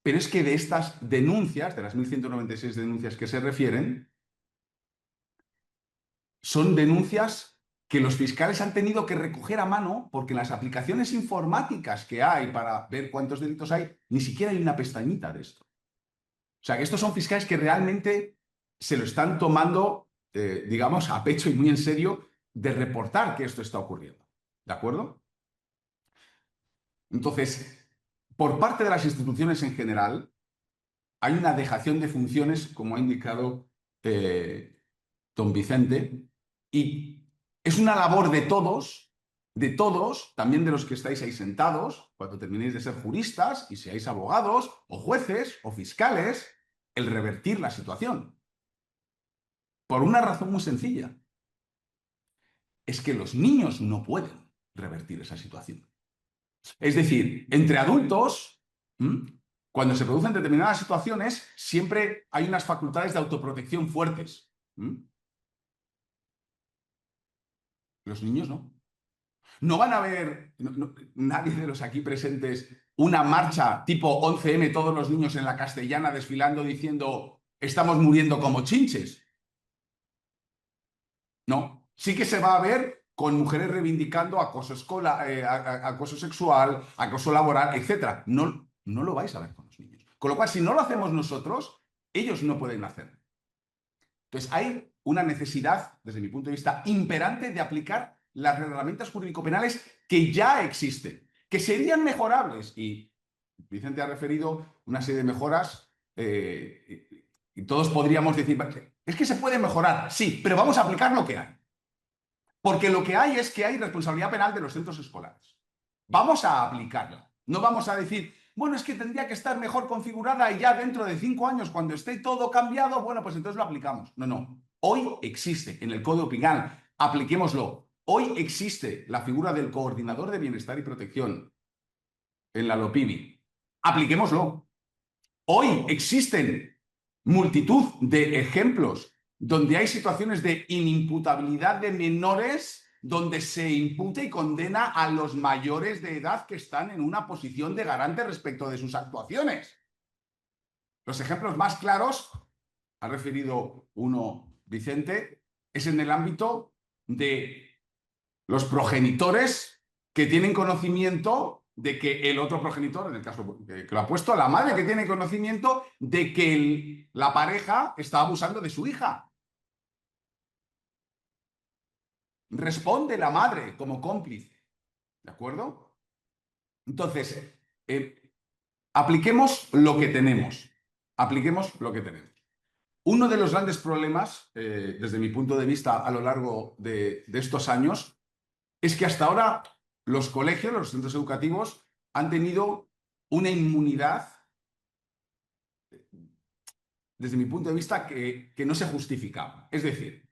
Pero es que de estas denuncias, de las 1.196 denuncias que se refieren, son denuncias que los fiscales han tenido que recoger a mano porque en las aplicaciones informáticas que hay para ver cuántos delitos hay, ni siquiera hay una pestañita de esto. O sea, que estos son fiscales que realmente se lo están tomando, digamos, a pecho y muy en serio de reportar que esto está ocurriendo. ¿De acuerdo? Entonces, por parte de las instituciones en general, hay una dejación de funciones, como ha indicado don Vicente, y es una labor de todos, también de los que estáis ahí sentados, cuando terminéis de ser juristas y seáis abogados o jueces o fiscales, el revertir la situación. Por una razón muy sencilla. Es que los niños no pueden revertir esa situación. Es decir, entre adultos, cuando se producen determinadas situaciones, siempre hay unas facultades de autoprotección fuertes. Los niños no. No van a ver, nadie de los aquí presentes, una marcha tipo 11M, todos los niños en la Castellana desfilando diciendo estamos muriendo como chinches. No. Sí que se va a ver con mujeres reivindicando acoso escolar, acoso sexual, acoso laboral, etc. No, no lo vais a ver con los niños. Con lo cual, si no lo hacemos nosotros, ellos no pueden hacerlo. Entonces, hay una necesidad, desde mi punto de vista, imperante de aplicar las herramientas jurídico-penales que ya existen, que serían mejorables. Y Vicente ha referido una serie de mejoras y todos podríamos decir, es que se puede mejorar, sí, pero vamos a aplicar lo que hay. Porque lo que hay es que hay responsabilidad penal de los centros escolares. Vamos a aplicarla. No vamos a decir, bueno, es que tendría que estar mejor configurada y ya dentro de 5 años, cuando esté todo cambiado, bueno, pues entonces lo aplicamos. No, no. Hoy existe en el Código Penal, apliquémoslo. Hoy existe la figura del coordinador de bienestar y protección en la LOPIBI. Apliquémoslo. Hoy existen multitud de ejemplos donde hay situaciones de inimputabilidad de menores donde se imputa y condena a los mayores de edad que están en una posición de garante respecto de sus actuaciones. Los ejemplos más claros, ha referido uno Vicente, es en el ámbito de los progenitores que tienen conocimiento de que el otro progenitor, en el caso que lo ha puesto, la madre que tiene conocimiento de que la pareja está abusando de su hija. Responde la madre como cómplice. ¿De acuerdo? Entonces, apliquemos lo que tenemos. Apliquemos lo que tenemos. Uno de los grandes problemas, desde mi punto de vista, a lo largo de estos años, es que hasta ahora los colegios, los centros educativos, han tenido una inmunidad, desde mi punto de vista, que no se justificaba. Es decir,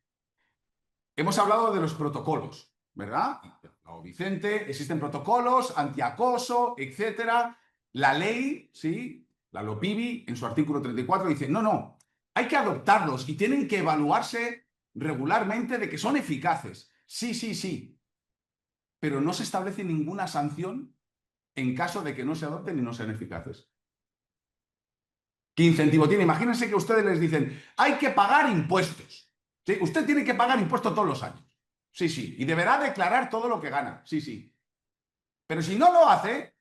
hemos hablado de los protocolos, ¿verdad? O Vicente, existen protocolos antiacoso, etcétera. La ley, ¿sí? La LOPIBI, en su artículo 34, dice, no, no, hay que adoptarlos y tienen que evaluarse regularmente de que son eficaces. Sí, sí, sí. Pero no se establece ninguna sanción en caso de que no se adopten y no sean eficaces. ¿Qué incentivo tiene? Imagínense que ustedes les dicen, hay que pagar impuestos. ¿Sí? Usted tiene que pagar impuestos todos los años. Sí, sí. Y deberá declarar todo lo que gana. Sí, sí. Pero si no lo hace,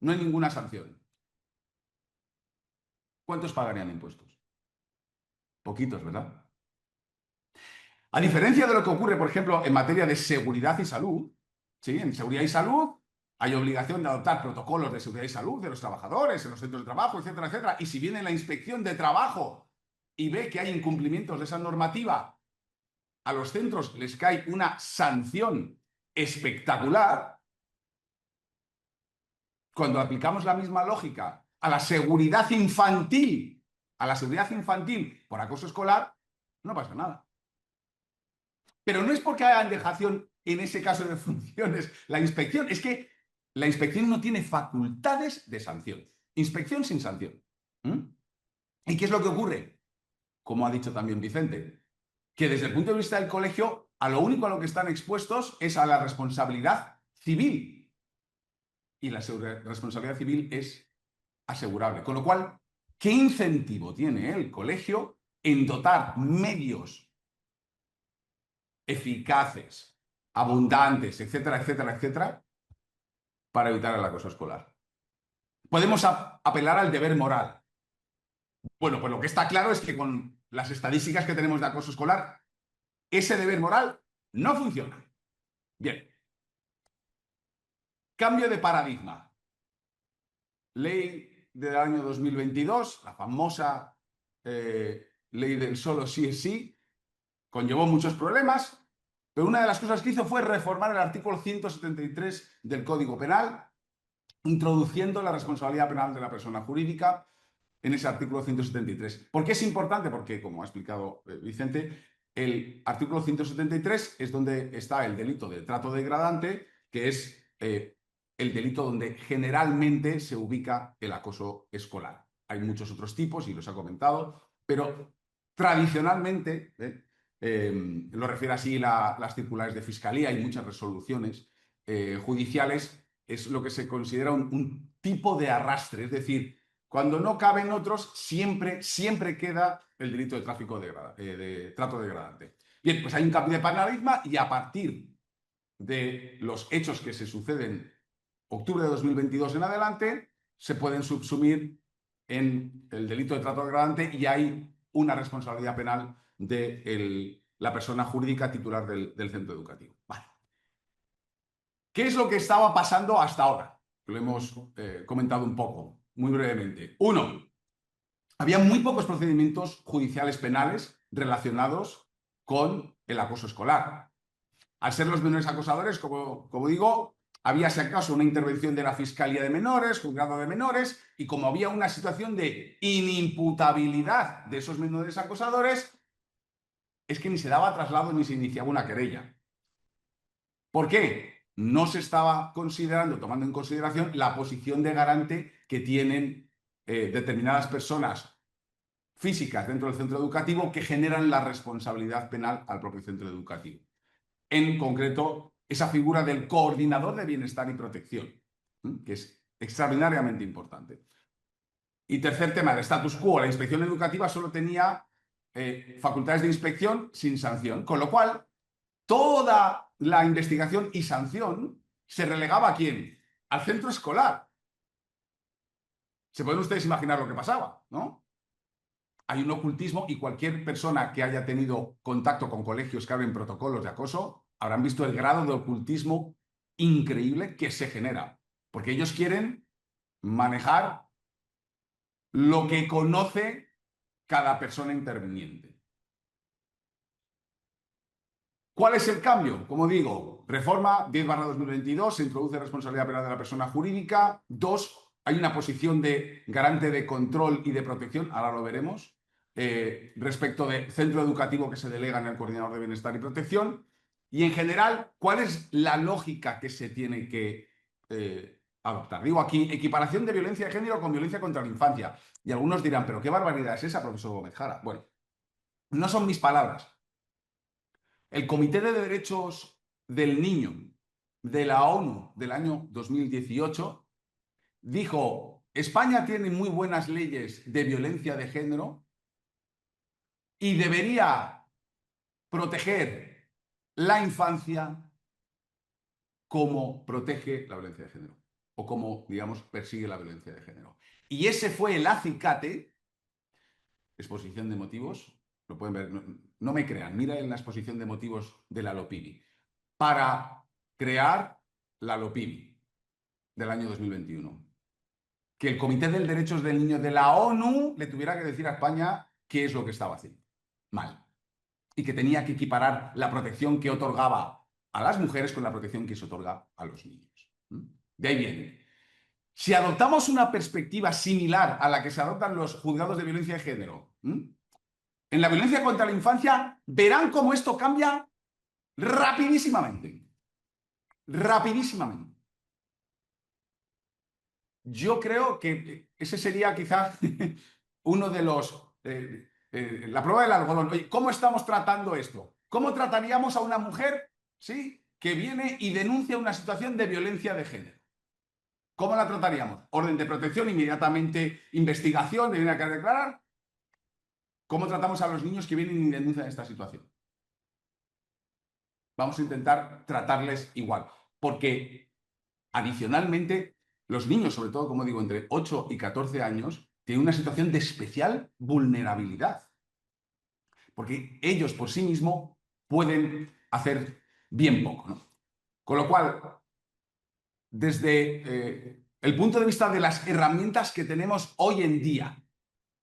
no hay ninguna sanción. ¿Cuántos pagarían impuestos? Poquitos, ¿verdad? A diferencia de lo que ocurre, por ejemplo, en materia de seguridad y salud, ¿sí? En seguridad y salud hay obligación de adoptar protocolos de seguridad y salud de los trabajadores en los centros de trabajo, etcétera, etcétera. Y si viene la inspección de trabajo y ve que hay incumplimientos de esa normativa, a los centros les cae una sanción espectacular. Cuando aplicamos la misma lógica a la seguridad infantil, por acoso escolar, no pasa nada. Pero no es porque hayan dejación en ese caso de funciones la inspección, es que la inspección no tiene facultades de sanción. Inspección sin sanción. ¿Y qué es lo que ocurre? Como ha dicho también Vicente, que desde el punto de vista del colegio, a lo único a lo que están expuestos es a la responsabilidad civil. Y la responsabilidad civil es asegurable. Con lo cual, ¿qué incentivo tiene el colegio en dotar medios eficaces, abundantes, etcétera, etcétera, etcétera, para evitar el acoso escolar? Podemos apelar al deber moral. Bueno, pues lo que está claro es que con las estadísticas que tenemos de acoso escolar, ese deber moral no funciona. Bien. Cambio de paradigma. Ley del año 2022, la famosa ley del solo sí es sí, conllevó muchos problemas, pero una de las cosas que hizo fue reformar el artículo 173 del Código Penal, introduciendo la responsabilidad penal de la persona jurídica en ese artículo 173. ¿Por qué es importante? Porque, como ha explicado Vicente, el artículo 173 es donde está el delito de trato degradante, que es el delito donde generalmente se ubica el acoso escolar. Hay muchos otros tipos y los ha comentado, pero tradicionalmente, lo refiere así las circulares de fiscalía y muchas resoluciones judiciales, es lo que se considera un tipo de arrastre, es decir, cuando no caben otros, siempre queda el delito de de trato degradante. Bien, pues hay un cambio de paradigma y a partir de los hechos que se suceden octubre de 2022 en adelante, se pueden subsumir en el delito de trato degradante y hay una responsabilidad penal de la persona jurídica titular del centro educativo. Vale. ¿Qué es lo que estaba pasando hasta ahora? Lo hemos comentado un poco, muy brevemente. Uno, había muy pocos procedimientos judiciales penales relacionados con el acoso escolar. Al ser los menores acosadores, como digo, había si acaso una intervención de la Fiscalía de Menores, Juzgado de Menores, y como había una situación de inimputabilidad de esos menores acosadores, es que ni se daba traslado ni se iniciaba una querella. ¿Por qué? No se estaba tomando en consideración la posición de garante que tienen determinadas personas físicas dentro del centro educativo que generan la responsabilidad penal al propio centro educativo. En concreto, esa figura del coordinador de bienestar y protección, que es extraordinariamente importante. Y tercer tema, el status quo. La inspección educativa solo tenía facultades de inspección sin sanción, con lo cual toda la investigación y sanción se relegaba ¿a quién? Al centro escolar. Se pueden ustedes imaginar lo que pasaba, ¿no? Hay un ocultismo y cualquier persona que haya tenido contacto con colegios que abren protocolos de acoso habrán visto el grado de ocultismo increíble que se genera, porque ellos quieren manejar lo que conoce cada persona interviniente. ¿Cuál es el cambio? Como digo, reforma 10/2022, se introduce responsabilidad penal de la persona jurídica. 2, hay una posición de garante de control y de protección, ahora lo veremos, respecto de centro educativo que se delega en el coordinador de bienestar y protección. Y en general, ¿cuál es la lógica que se tiene que adoptar? Digo aquí, equiparación de violencia de género con violencia contra la infancia. Y algunos dirán, ¿pero qué barbaridad es esa, profesor Gómez Jara? Bueno, no son mis palabras. El Comité de Derechos del Niño de la ONU del año 2018 dijo España tiene muy buenas leyes de violencia de género y debería proteger la infancia como protege la violencia de género o como, digamos, persigue la violencia de género. Y ese fue el acicate, exposición de motivos, lo pueden ver, no me crean, mira en la exposición de motivos de la LOPIBI, para crear la LOPIBI del año 2021. Que el Comité de Derechos del Niño de la ONU le tuviera que decir a España qué es lo que estaba haciendo mal. Y que tenía que equiparar la protección que otorgaba a las mujeres con la protección que se otorga a los niños. De ahí viene. Si adoptamos una perspectiva similar a la que se adoptan los juzgados de violencia de género, en la violencia contra la infancia, verán cómo esto cambia rapidísimamente. Rapidísimamente. Yo creo que ese sería quizás uno de los... la prueba del algodón. Oye, ¿cómo estamos tratando esto? ¿Cómo trataríamos a una mujer, ¿sí?, que viene y denuncia una situación de violencia de género? ¿Cómo la trataríamos? Orden de protección, inmediatamente investigación, viene a declarar. ¿Cómo tratamos a los niños que vienen y denuncian esta situación? Vamos a intentar tratarles igual, porque adicionalmente los niños, sobre todo, como digo, entre 8 y 14 años, tienen una situación de especial vulnerabilidad, porque ellos por sí mismos pueden hacer bien poco, ¿no? Con lo cual, desde el punto de vista de las herramientas que tenemos hoy en día,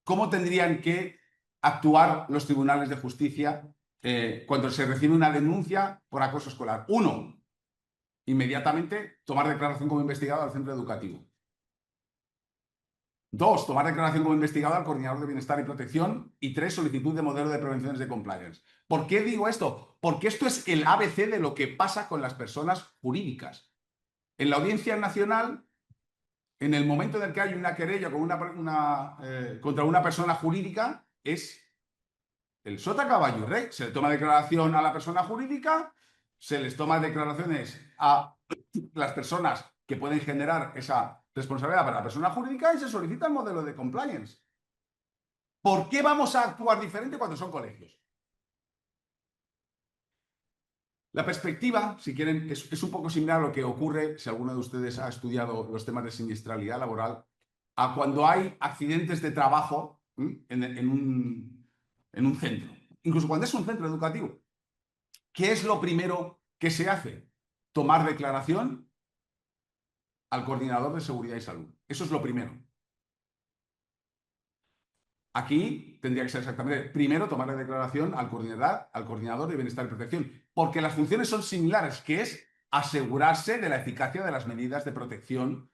¿cómo tendrían que actuar los tribunales de justicia cuando se recibe una denuncia por acoso escolar? 1, inmediatamente tomar declaración como investigado al centro educativo. 2, tomar declaración como investigado al coordinador de bienestar y protección. Y 3, solicitud de modelo de prevenciones de compliance. ¿Por qué digo esto? Porque esto es el ABC de lo que pasa con las personas jurídicas. En la Audiencia Nacional, en el momento en el que hay una querella con contra una persona jurídica, es el sota, caballo y rey. Se le toma declaración a la persona jurídica, se les toma declaraciones a las personas que pueden generar esa responsabilidad para la persona jurídica y se solicita el modelo de compliance. ¿Por qué vamos a actuar diferente cuando son colegios? La perspectiva, si quieren, es un poco similar a lo que ocurre, si alguno de ustedes ha estudiado los temas de siniestralidad laboral, a cuando hay accidentes de trabajo en un centro, incluso cuando es un centro educativo. ¿Qué es lo primero que se hace? Tomar declaración al coordinador de seguridad y salud. Eso es lo primero. Aquí tendría que ser exactamente, primero tomar la declaración al coordinador de bienestar y protección, porque las funciones son similares, que es asegurarse de la eficacia de las medidas de protección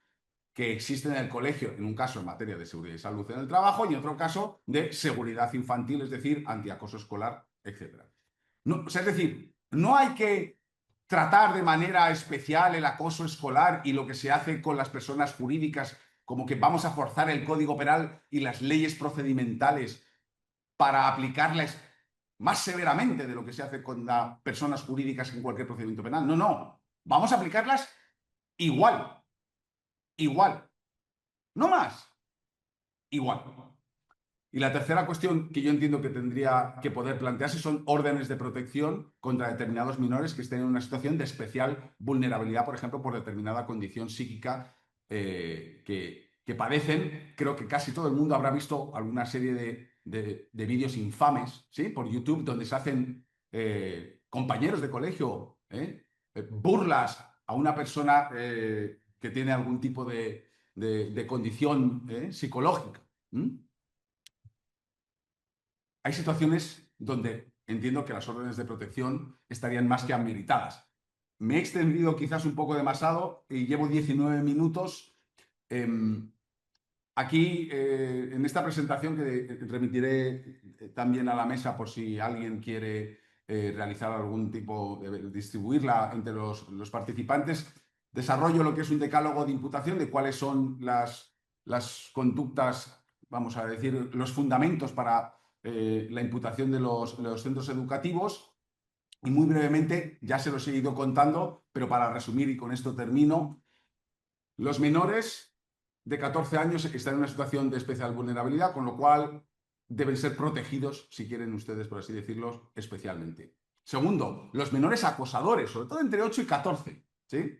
que existen en el colegio, en un caso en materia de seguridad y salud en el trabajo y en otro caso de seguridad infantil, es decir, antiacoso escolar, etc. No, es decir, no hay que tratar de manera especial el acoso escolar y lo que se hace con las personas jurídicas, como que vamos a forzar el Código Penal y las leyes procedimentales para aplicarlas más severamente de lo que se hace con las personas jurídicas en cualquier procedimiento penal. No, no. Vamos a aplicarlas igual. Igual. No más. Igual. Y la tercera cuestión que yo entiendo que tendría que poder plantearse son órdenes de protección contra determinados menores que estén en una situación de especial vulnerabilidad, por ejemplo, por determinada condición psíquica que padecen. Creo que casi todo el mundo habrá visto alguna serie de vídeos infames, ¿sí?, por YouTube, donde se hacen compañeros de colegio burlas a una persona que tiene algún tipo de condición psicológica. Hay situaciones donde entiendo que las órdenes de protección estarían más que ameritadas. Me he extendido quizás un poco demasiado y llevo 19 minutos. Aquí, en esta presentación que remitiré también a la mesa por si alguien quiere realizar algún tipo de distribuirla entre los participantes, desarrollo lo que es un decálogo de imputación de cuáles son las conductas, vamos a decir, los fundamentos para la imputación de los centros educativos. Y muy brevemente, ya se los he ido contando, pero para resumir y con esto termino, los menores de 14 años están en una situación de especial vulnerabilidad, con lo cual deben ser protegidos, si quieren ustedes, por así decirlo, especialmente. Segundo, los menores acosadores, sobre todo entre 8 y 14, ¿sí?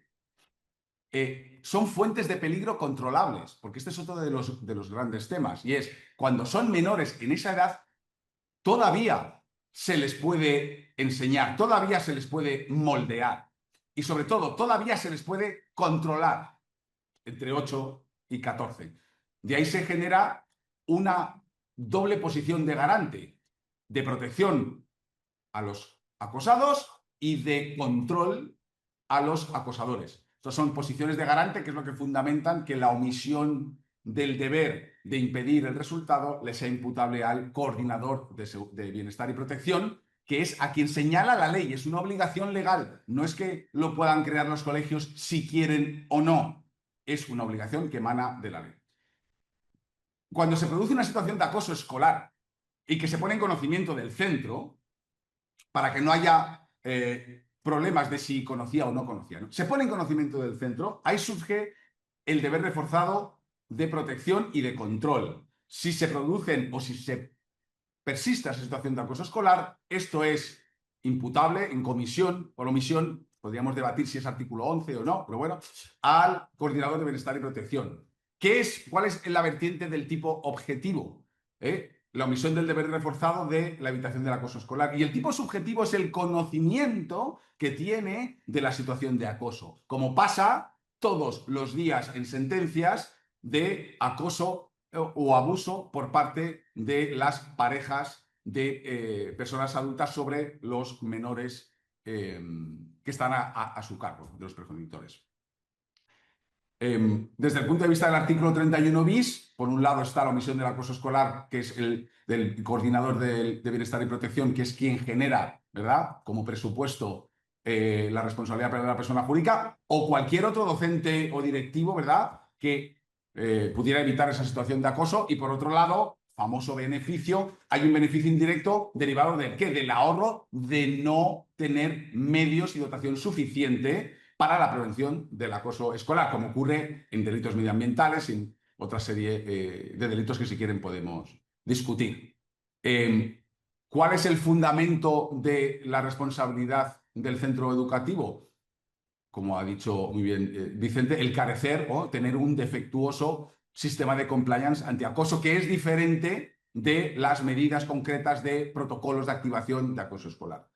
Son fuentes de peligro controlables, porque este es otro de los grandes temas, y es cuando son menores en esa edad, todavía se les puede enseñar, todavía se les puede moldear y sobre todo todavía se les puede controlar entre 8 y 14. De ahí se genera una doble posición de garante, de protección a los acosados y de control a los acosadores. Estas son posiciones de garante, que es lo que fundamentan que la omisión del deber de impedir el resultado le sea imputable al coordinador de bienestar y protección, que es a quien señala la ley. Es una obligación legal. No es que lo puedan crear los colegios si quieren o no. Es una obligación que emana de la ley. Cuando se produce una situación de acoso escolar y que se pone en conocimiento del centro, para que no haya problemas de si conocía o no conocía, ¿no? Se pone en conocimiento del centro, ahí surge el deber reforzado de protección y de control. Si se producen o si se persiste esa situación de acoso escolar, esto es imputable en comisión o omisión, podríamos debatir si es artículo 11 o no, pero bueno, al coordinador de bienestar y protección. ¿Cuál es la vertiente del tipo objetivo? La omisión del deber reforzado de la evitación del acoso escolar. Y el tipo subjetivo es el conocimiento que tiene de la situación de acoso, como pasa todos los días en sentencias de acoso o abuso por parte de las parejas de personas adultas sobre los menores que están a su cargo, de los progenitores. Desde el punto de vista del artículo 31 bis, por un lado está la omisión del acoso escolar, que es el del coordinador de bienestar y protección, que es quien genera, ¿verdad?, como presupuesto la responsabilidad de la persona jurídica, o cualquier otro docente o directivo, ¿verdad?, que pudiera evitar esa situación de acoso. Y por otro lado, famoso beneficio, hay un beneficio indirecto derivado ¿de qué? Del ahorro de no tener medios y dotación suficiente para la prevención del acoso escolar, como ocurre en delitos medioambientales y en otra serie de delitos que si quieren podemos discutir. ¿Cuál es el fundamento de la responsabilidad del centro educativo? Como ha dicho muy bien Vicente, el carecer o tener un defectuoso sistema de compliance antiacoso, que es diferente de las medidas concretas de protocolos de activación de acoso escolar.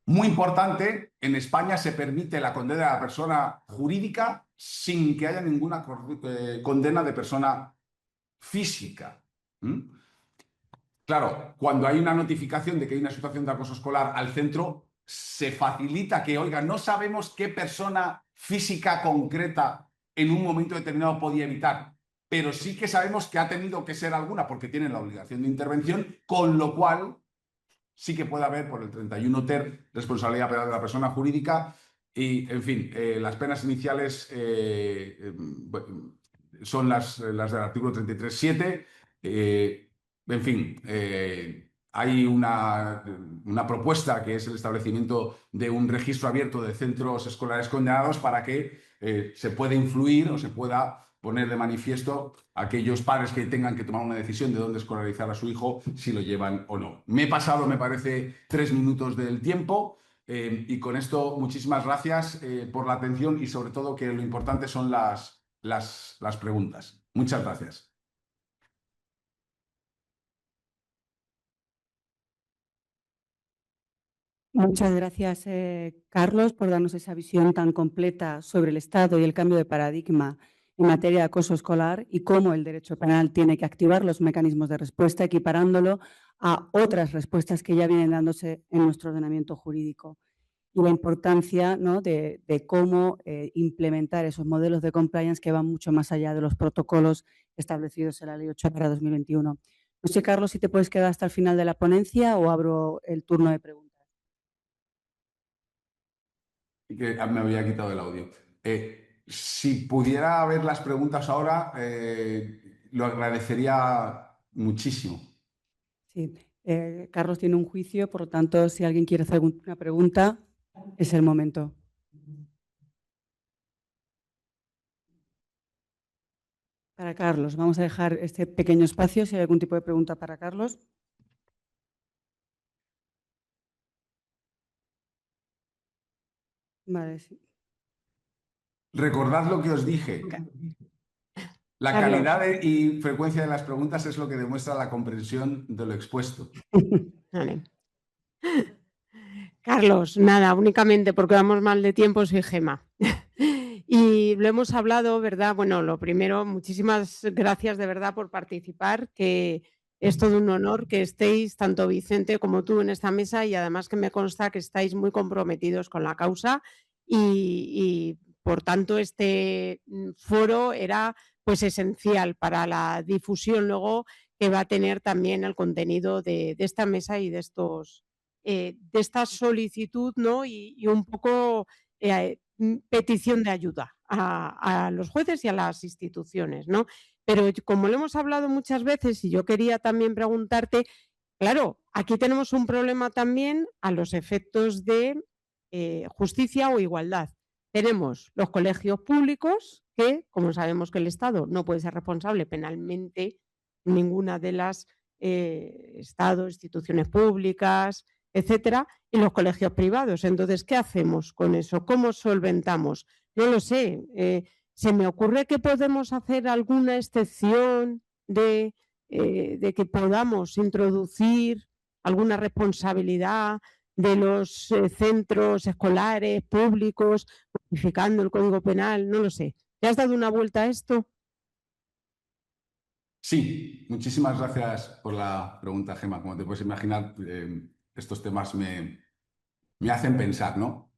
Muy importante, en España se permite la condena de la persona jurídica sin que haya ninguna condena de persona física. Claro, cuando hay una notificación de que hay una situación de acoso escolar al centro, se facilita que, oiga, no sabemos qué persona física concreta en un momento determinado podía evitar, pero sí que sabemos que ha tenido que ser alguna porque tienen la obligación de intervención, con lo cual sí que puede haber por el 31 ter responsabilidad penal de la persona jurídica y, en fin, las penas iniciales son las del artículo 33.7. En fin, hay una propuesta que es el establecimiento de un registro abierto de centros escolares condenados para que se pueda influir o se pueda poner de manifiesto a aquellos padres que tengan que tomar una decisión de dónde escolarizar a su hijo, si lo llevan o no. Me he pasado, me parece, 3 minutos del tiempo y con esto muchísimas gracias por la atención y sobre todo que lo importante son las preguntas. Muchas gracias. Muchas gracias, Carlos, por darnos esa visión tan completa sobre el Estado y el cambio de paradigma en materia de acoso escolar y cómo el derecho penal tiene que activar los mecanismos de respuesta, equiparándolo a otras respuestas que ya vienen dándose en nuestro ordenamiento jurídico. Y la importancia, ¿no?, de cómo implementar esos modelos de compliance que van mucho más allá de los protocolos establecidos en la Ley 8/2021. No sé, Carlos, si te puedes quedar hasta el final de la ponencia o abro el turno de preguntas. Y que me había quitado el audio. Si pudiera ver las preguntas ahora, lo agradecería muchísimo. Sí, Carlos tiene un juicio, por lo tanto, si alguien quiere hacer una pregunta, es el momento. Para Carlos, vamos a dejar este pequeño espacio si hay algún tipo de pregunta para Carlos. Vale, sí. Recordad lo que os dije. La Carlos. calidad y frecuencia de las preguntas es lo que demuestra la comprensión de lo expuesto. Vale. Carlos, nada, únicamente porque vamos mal de tiempo, soy Gema. Y lo hemos hablado, ¿verdad? Bueno, lo primero, muchísimas gracias de verdad por participar, que es todo un honor que estéis, tanto Vicente como tú, en esta mesa, y además que me consta que estáis muy comprometidos con la causa y por tanto este foro era pues esencial para la difusión luego que va a tener también el contenido de esta mesa y de esta solicitud, ¿no? Y un poco petición de ayuda a los jueces y a las instituciones, ¿no? Pero como lo hemos hablado muchas veces y yo quería también preguntarte, claro, aquí tenemos un problema también a los efectos de justicia o igualdad. Tenemos los colegios públicos que, como sabemos que el Estado no puede ser responsable penalmente, ninguna de las Estado, instituciones públicas, etcétera, y los colegios privados. Entonces, ¿qué hacemos con eso? ¿Cómo solventamos? No lo sé. Se me ocurre que podemos hacer alguna excepción de que podamos introducir alguna responsabilidad de los centros escolares públicos, modificando el Código Penal, no lo sé. ¿Te has dado una vuelta a esto? Sí, muchísimas gracias por la pregunta, Gema. Como te puedes imaginar, estos temas me hacen pensar, ¿no?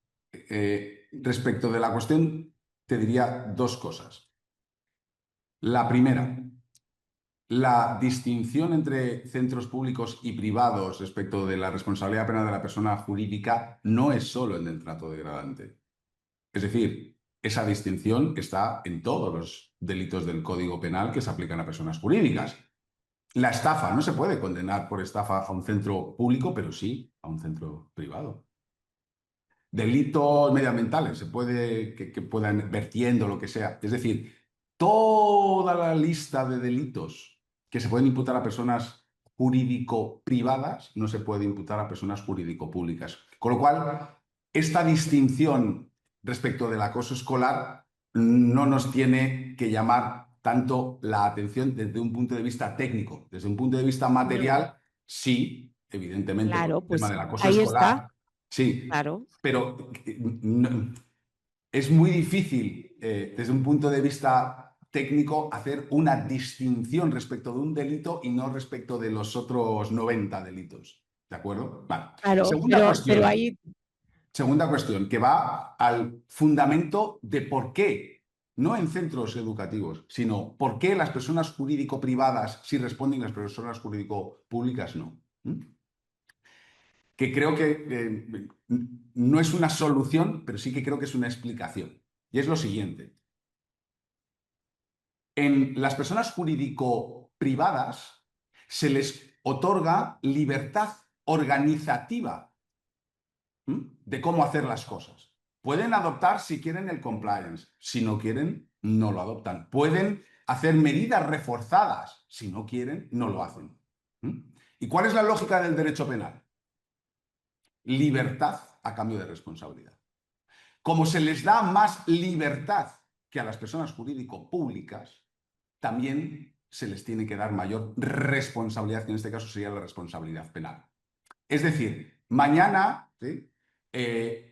Respecto de la cuestión, te diría dos cosas. La primera, la distinción entre centros públicos y privados respecto de la responsabilidad penal de la persona jurídica no es solo en el trato degradante. Es decir, esa distinción está en todos los delitos del Código Penal que se aplican a personas jurídicas. La estafa, no se puede condenar por estafa a un centro público, pero sí a un centro privado. Delitos medioambientales, se puede que puedan vertiendo lo que sea. Es decir, toda la lista de delitos que se pueden imputar a personas jurídico-privadas no se puede imputar a personas jurídico-públicas. Con lo cual, esta distinción respecto del acoso escolar no nos tiene que llamar tanto la atención desde un punto de vista técnico. Desde un punto de vista material, sí, evidentemente, Claro, el pues tema del acoso ahí escolar, está. sí, Claro. pero es muy difícil, desde un punto de vista técnico, hacer una distinción respecto de un delito y no respecto de los otros 90 delitos. ¿De acuerdo? Vale. Claro, pero ahí... Segunda cuestión, que va al fundamento de por qué, no en centros educativos, sino por qué las personas jurídico-privadas sí responden y las personas jurídico-públicas no. Que creo que no es una solución, pero sí que creo que es una explicación. Y es lo siguiente. En las personas jurídico-privadas se les otorga libertad organizativa de cómo hacer las cosas. Pueden adoptar si quieren el compliance, si no quieren, no lo adoptan. Pueden hacer medidas reforzadas, si no quieren, no lo hacen. ¿Y cuál es la lógica del derecho penal? Libertad a cambio de responsabilidad. Como se les da más libertad que a las personas jurídico-públicas, también se les tiene que dar mayor responsabilidad, que en este caso sería la responsabilidad penal. Es decir, mañana, ¿sí?,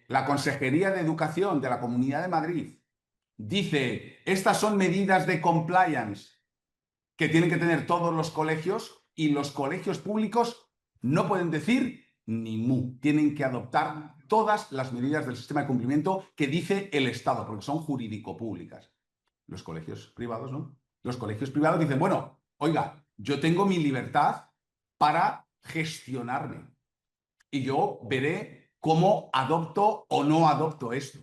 la Consejería de Educación de la Comunidad de Madrid dice, estas son medidas de compliance que tienen que tener todos los colegios y los colegios públicos no pueden decir ni mu, tienen que adoptar todas las medidas del sistema de cumplimiento que dice el Estado, porque son jurídico-públicas. Los colegios privados no. Los colegios privados dicen, bueno, oiga, yo tengo mi libertad para gestionarme y yo veré cómo adopto o no adopto esto.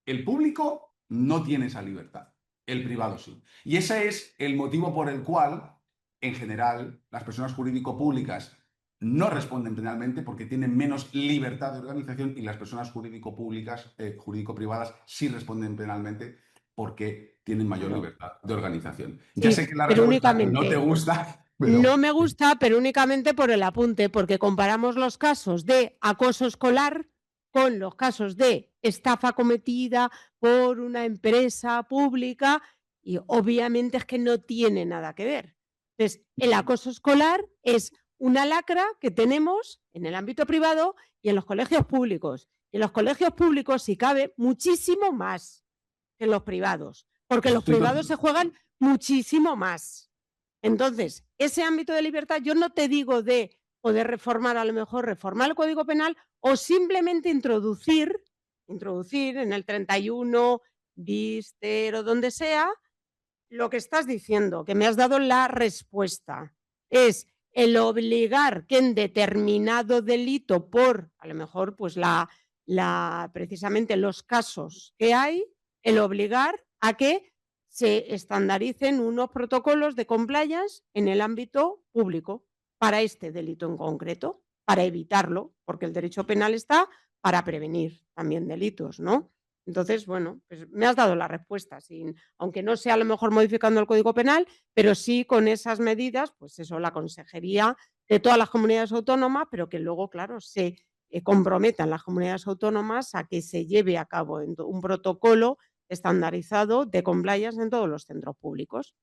El público no tiene esa libertad, el privado sí. Y ese es el motivo por el cual, en general, las personas jurídico-públicas no responden penalmente porque tienen menos libertad de organización y las personas jurídico-públicas, jurídico-privadas sí responden penalmente porque tienen mayor Claro. libertad de organización. Sí, Ya sé que la pero respuesta no únicamente. te gusta, pero... No me gusta, pero únicamente por el apunte, porque comparamos los casos de acoso escolar con los casos de estafa cometida por una empresa pública y obviamente es que no tiene nada que ver. Entonces, el acoso escolar es una lacra que tenemos en el ámbito privado y en los colegios públicos. Y en los colegios públicos, si cabe, muchísimo más que en los privados, porque los Estoy privados se juegan muchísimo más. Entonces, ese ámbito de libertad, yo no te digo de poder reformar, a lo mejor reformar el Código Penal o simplemente introducir en el 31 bis, o donde sea, lo que estás diciendo, que me has dado la respuesta. Es el obligar que en determinado delito por, a lo mejor, pues precisamente los casos que hay, el obligar a que se estandaricen unos protocolos de compliance en el ámbito público para este delito en concreto, para evitarlo, porque el derecho penal está para prevenir también delitos, ¿no? Entonces, bueno, pues me has dado la respuesta, aunque no sea a lo mejor modificando el Código Penal, pero sí con esas medidas, pues eso, la consejería de todas las comunidades autónomas, pero que luego, claro, se comprometan las comunidades autónomas a que se lleve a cabo un protocolo estandarizado de compliance en todos los centros públicos.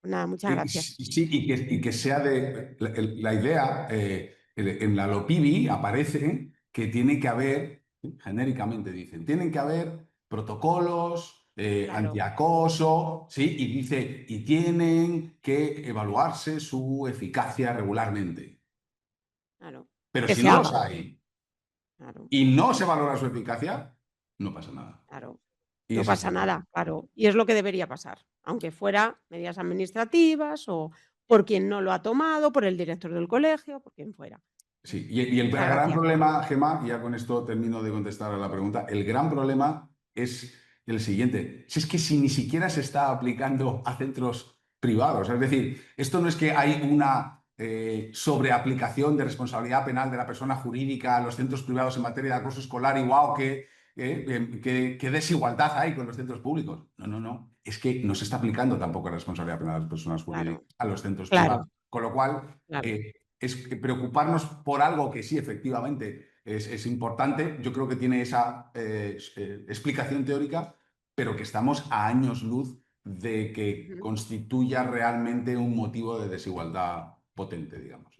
Nada, muchas gracias. Sí, y que sea de... La idea, en la LOPIBI aparece que tiene que haber, genéricamente dicen, tienen que haber protocolos Claro. antiacoso, ¿sí? Y dice, y tienen que evaluarse su eficacia regularmente. Claro. Pero Que si se no los haga. hay Claro, y no se valora su eficacia, no pasa nada. claro. Y No ese es pasa el nada, claro. Y es lo que debería pasar, aunque fuera medidas administrativas o por quien no lo ha tomado, por el director del colegio, por quien fuera. Sí, y el Muchas gran gracias. problema, Gemma, y ya con esto termino de contestar a la pregunta, el gran problema es el siguiente. Si es que si ni siquiera se está aplicando a centros privados, es decir, esto no es que hay una sobreaplicación de responsabilidad penal de la persona jurídica a los centros privados en materia de acoso escolar y wow, qué desigualdad hay con los centros públicos. No. Es que no se está aplicando tampoco la responsabilidad penal de las personas jurídicas Claro, a los centros claro, privados. Con lo cual, claro. es preocuparnos por algo que sí, efectivamente, es importante. Yo creo que tiene esa explicación teórica, pero que estamos a años luz de que Ujú. constituya realmente un motivo de desigualdad potente, digamos.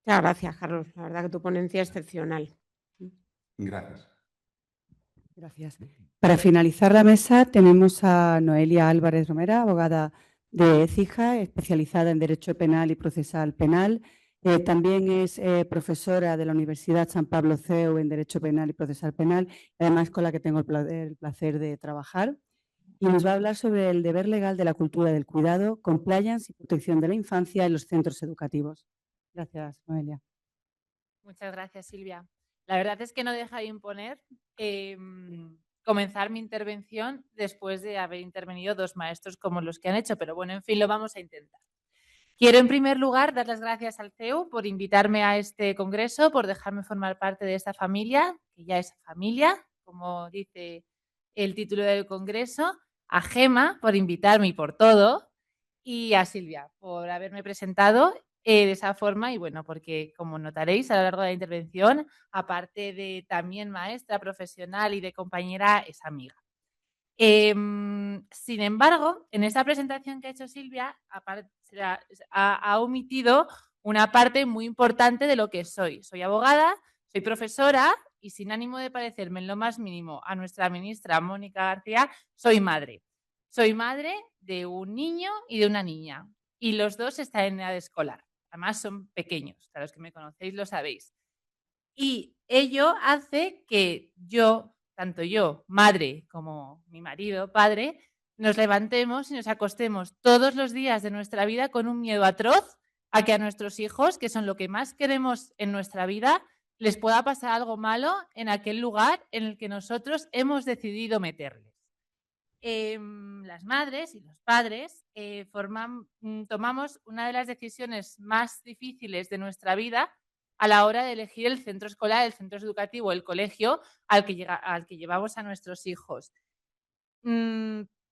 Muchas gracias, Carlos. La verdad que tu ponencia es excepcional. Gracias. Gracias. Para finalizar la mesa tenemos a Noelia Álvarez Romera, abogada de Écija, especializada en Derecho Penal y Procesal Penal. También es profesora de la Universidad San Pablo CEU en Derecho Penal y Procesal Penal, además con la que tengo el placer de trabajar. Y nos va a hablar sobre el deber legal de la cultura del cuidado, compliance y protección de la infancia en los centros educativos. Gracias, Noelia. Muchas gracias, Silvia. La verdad es que no deja de imponer comenzar mi intervención después de haber intervenido dos maestros como los que han hecho, pero bueno, en fin, lo vamos a intentar. Quiero, en primer lugar, dar las gracias al CEU por invitarme a este congreso, por dejarme formar parte de esta familia, que ya es familia, como dice el título del congreso, a Gemma por invitarme y por todo, y a Silvia por haberme presentado de esa forma y bueno, porque como notaréis a lo largo de la intervención, aparte de también maestra, profesional y de compañera, es amiga. Sin embargo, en esta presentación que ha hecho Silvia, ha omitido una parte muy importante de lo que soy. Soy abogada, soy profesora y sin ánimo de parecerme en lo más mínimo a nuestra ministra Mónica García, soy madre. Soy madre de un niño y de una niña y los dos están en edad escolar. Además son pequeños, a los que me conocéis lo sabéis. Y ello hace que tanto yo, madre, como mi marido, padre, nos levantemos y nos acostemos todos los días de nuestra vida con un miedo atroz a que a nuestros hijos, que son lo que más queremos en nuestra vida, les pueda pasar algo malo en aquel lugar en el que nosotros hemos decidido meterles. Las madres y los padres tomamos una de las decisiones más difíciles de nuestra vida a la hora de elegir el centro escolar, el centro educativo, el colegio al que llevamos a nuestros hijos.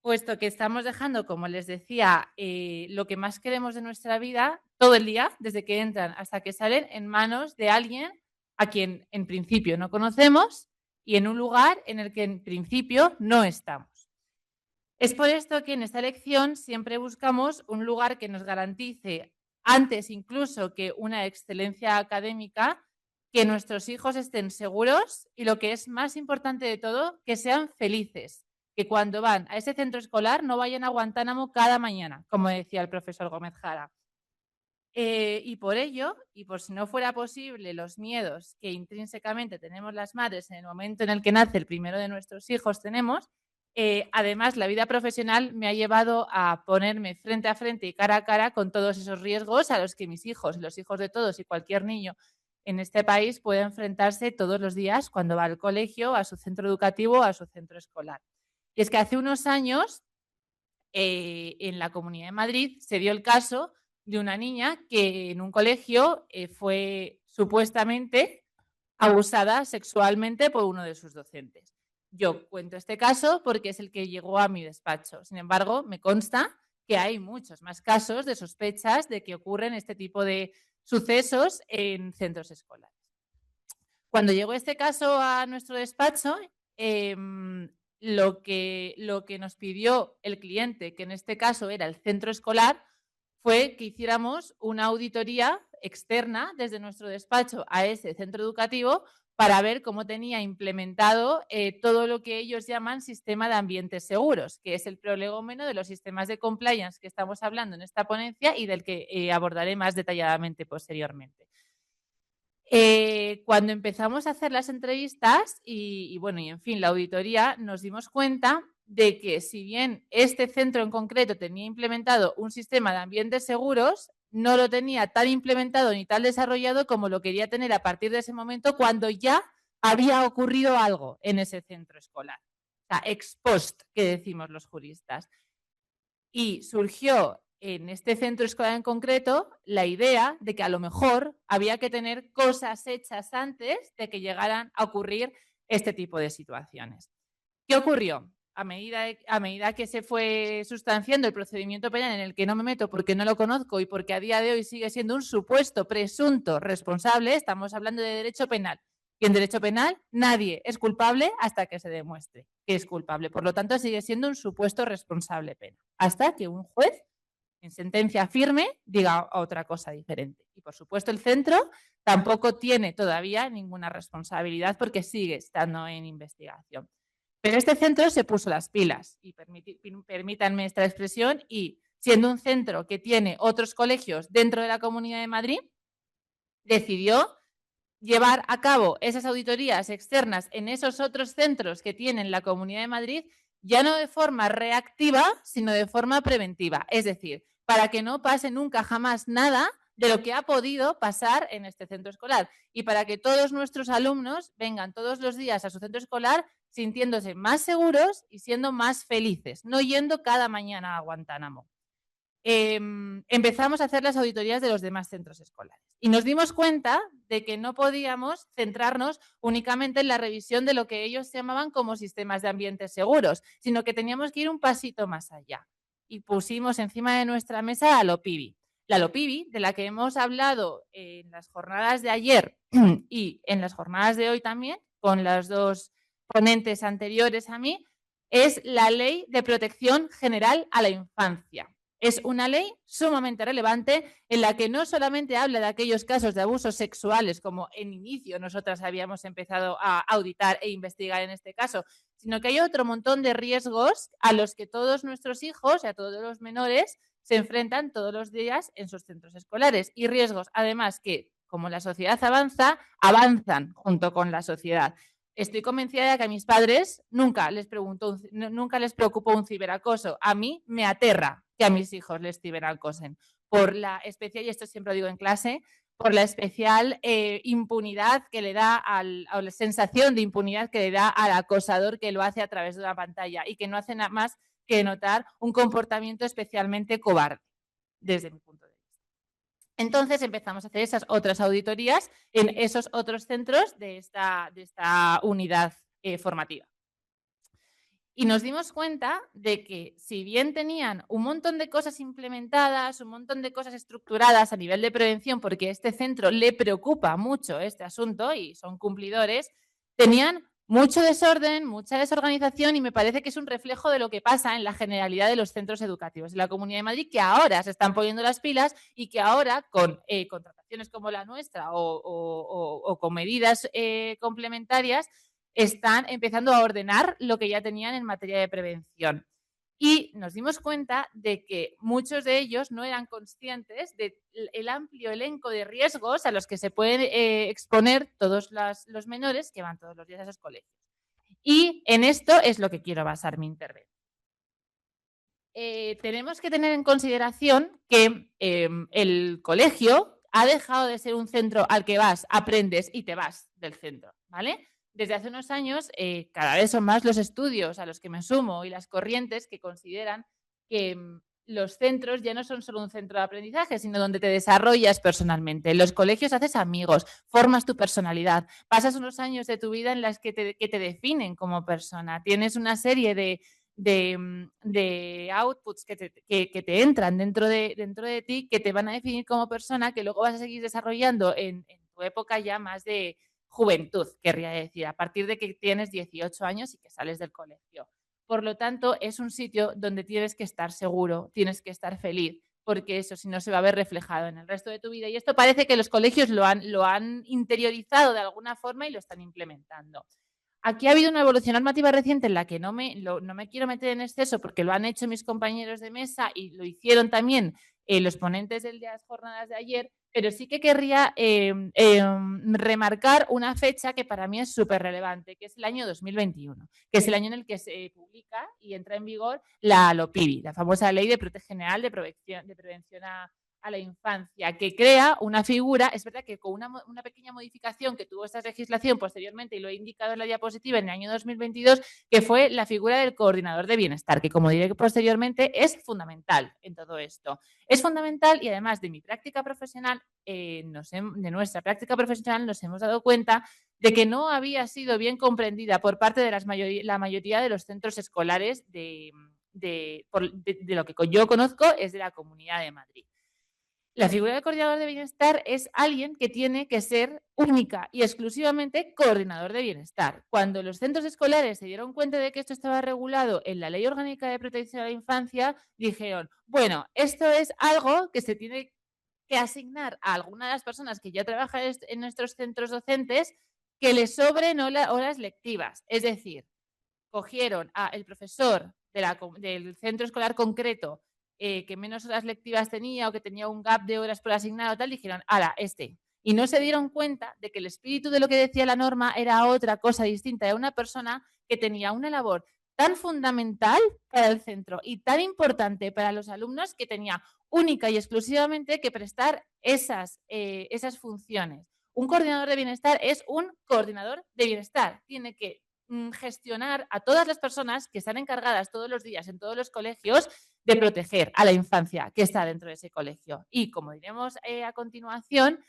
puesto que estamos dejando, como les decía, lo que más queremos de nuestra vida todo el día, desde que entran hasta que salen, en manos de alguien a quien en principio no conocemos y en un lugar en el que en principio no estamos. Es por esto que en esta elección siempre buscamos un lugar que nos garantice, antes incluso que una excelencia académica, que nuestros hijos estén seguros y, lo que es más importante de todo, que sean felices, que cuando van a ese centro escolar no vayan a Guantánamo cada mañana, como decía el profesor Gómez Jara. Y por ello, y por si no fuera posible, los miedos que intrínsecamente tenemos las madres en el momento en el que nace el primero de nuestros hijos tenemos, además la vida profesional me ha llevado a ponerme frente a frente y cara a cara con todos esos riesgos a los que mis hijos, los hijos de todos y cualquier niño en este país puede enfrentarse todos los días cuando va al colegio, a su centro educativo, a su centro escolar. Y es que hace unos años, en la Comunidad de Madrid, se dio el caso de una niña que en un colegio fue supuestamente abusada sexualmente por uno de sus docentes. Yo cuento este caso porque es el que llegó a mi despacho. Sin embargo, me consta que hay muchos más casos de sospechas de que ocurren este tipo de sucesos en centros escolares. Cuando llegó este caso a nuestro despacho, lo que nos pidió el cliente, que en este caso era el centro escolar, fue que hiciéramos una auditoría externa desde nuestro despacho a ese centro educativo para ver cómo tenía implementado todo lo que ellos llaman sistema de ambientes seguros, que es el prolegómeno de los sistemas de compliance que estamos hablando en esta ponencia y del que abordaré más detalladamente posteriormente. Cuando empezamos a hacer las entrevistas y en fin, la auditoría, nos dimos cuenta de que, si bien este centro en concreto tenía implementado un sistema de ambientes seguros, no lo tenía tan implementado ni tan desarrollado como lo quería tener a partir de ese momento, cuando ya había ocurrido algo en ese centro escolar. O sea, ex post, que decimos los juristas. Y surgió en este centro escolar en concreto la idea de que a lo mejor había que tener cosas hechas antes de que llegaran a ocurrir este tipo de situaciones. ¿Qué ocurrió? A medida que se fue sustanciando el procedimiento penal, en el que no me meto porque no lo conozco y porque a día de hoy sigue siendo un supuesto presunto responsable, estamos hablando de derecho penal. Y en derecho penal nadie es culpable hasta que se demuestre que es culpable. Por lo tanto, sigue siendo un supuesto responsable penal, hasta que un juez, en sentencia firme, diga otra cosa diferente. Y, por supuesto, el centro tampoco tiene todavía ninguna responsabilidad porque sigue estando en investigación. Pero este centro se puso las pilas, y permítanme esta expresión, y siendo un centro que tiene otros colegios dentro de la Comunidad de Madrid, decidió llevar a cabo esas auditorías externas en esos otros centros que tienen la Comunidad de Madrid, ya no de forma reactiva, sino de forma preventiva. Es decir, para que no pase nunca jamás nada de lo que ha podido pasar en este centro escolar, y para que todos nuestros alumnos vengan todos los días a su centro escolar sintiéndose más seguros y siendo más felices, no yendo cada mañana a Guantánamo. Empezamos a hacer las auditorías de los demás centros escolares y nos dimos cuenta de que no podíamos centrarnos únicamente en la revisión de lo que ellos llamaban como sistemas de ambientes seguros, sino que teníamos que ir un pasito más allá, y pusimos encima de nuestra mesa la LOPIBI. La LOPIBI, de la que hemos hablado en las jornadas de ayer y en las jornadas de hoy también, con las dos ponentes anteriores a mí, es la Ley de Protección General a la Infancia. Es una ley sumamente relevante en la que no solamente habla de aquellos casos de abusos sexuales, como en inicio nosotras habíamos empezado a auditar e investigar en este caso, sino que hay otro montón de riesgos a los que todos nuestros hijos y a todos los menores se enfrentan todos los días en sus centros escolares, y riesgos además que, como la sociedad avanza, avanzan junto con la sociedad. Estoy convencida de que a mis padres nunca les preocupó un ciberacoso. A mí me aterra que a mis hijos les ciberacosen, por la especial, y esto siempre lo digo en clase, por la especial impunidad que le da, o la sensación de impunidad que le da al acosador que lo hace a través de una pantalla y que no hace nada más que notar un comportamiento especialmente cobarde, desde mi punto de vista. Entonces empezamos a hacer esas otras auditorías en esos otros centros de esta unidad formativa. Y nos dimos cuenta de que si bien tenían un montón de cosas implementadas, un montón de cosas estructuradas a nivel de prevención, porque a este centro le preocupa mucho este asunto y son cumplidores, tenían mucho desorden, mucha desorganización y me parece que es un reflejo de lo que pasa en la generalidad de los centros educativos de la Comunidad de Madrid, que ahora se están poniendo las pilas y que ahora con contrataciones como la nuestra o con medidas complementarias están empezando a ordenar lo que ya tenían en materia de prevención. Y nos dimos cuenta de que muchos de ellos no eran conscientes del amplio elenco de riesgos a los que se pueden exponer todos los menores que van todos los días a esos colegios. Y en esto es lo que quiero basar mi intervención. Tenemos que tener en consideración que el colegio ha dejado de ser un centro al que vas, aprendes y te vas del centro, ¿vale? Desde hace unos años, cada vez son más los estudios a los que me sumo y las corrientes que consideran que los centros ya no son solo un centro de aprendizaje, sino donde te desarrollas personalmente. En los colegios haces amigos, formas tu personalidad, pasas unos años de tu vida en las que te definen como persona. Tienes una serie de outputs que te entran dentro de ti, que te van a definir como persona, que luego vas a seguir desarrollando en tu época ya más de juventud, querría decir, a partir de que tienes 18 años y que sales del colegio. Por lo tanto, es un sitio donde tienes que estar seguro, tienes que estar feliz, porque eso si no se va a ver reflejado en el resto de tu vida. Y esto parece que los colegios lo han interiorizado de alguna forma y lo están implementando. Aquí ha habido una evolución normativa reciente en la que no me quiero meter en exceso porque lo han hecho mis compañeros de mesa y lo hicieron también los ponentes de las jornadas de ayer, pero sí que querría remarcar una fecha que para mí es súper relevante, que es el año 2021, que es el año en el que se publica y entra en vigor la LOPIDI, la famosa Ley de Protección General de Prevención a la Infancia, que crea una figura, es verdad que con una pequeña modificación que tuvo esta legislación posteriormente, y lo he indicado en la diapositiva en el año 2022, que fue la figura del coordinador de bienestar, que como diré posteriormente es fundamental en todo esto. Es fundamental y además de mi práctica profesional, de nuestra práctica profesional nos hemos dado cuenta de que no había sido bien comprendida por parte de la mayoría de los centros escolares de lo que yo conozco es de la Comunidad de Madrid. La figura del coordinador de bienestar es alguien que tiene que ser única y exclusivamente coordinador de bienestar. Cuando los centros escolares se dieron cuenta de que esto estaba regulado en la Ley Orgánica de Protección a la Infancia, dijeron, bueno, esto es algo que se tiene que asignar a alguna de las personas que ya trabajan en nuestros centros docentes que les sobren horas lectivas. Es decir, cogieron al profesor del centro escolar concreto que menos horas lectivas tenía o que tenía un gap de horas por asignado tal, dijeron, ¡hala, este! Y no se dieron cuenta de que el espíritu de lo que decía la norma era otra cosa distinta, era una persona que tenía una labor tan fundamental para el centro y tan importante para los alumnos que tenía única y exclusivamente que prestar esas funciones. Un coordinador de bienestar es un coordinador de bienestar. Tiene que gestionar a todas las personas que están encargadas todos los días en todos los colegios de proteger a la infancia que está dentro de ese colegio. Y como diremos a continuación,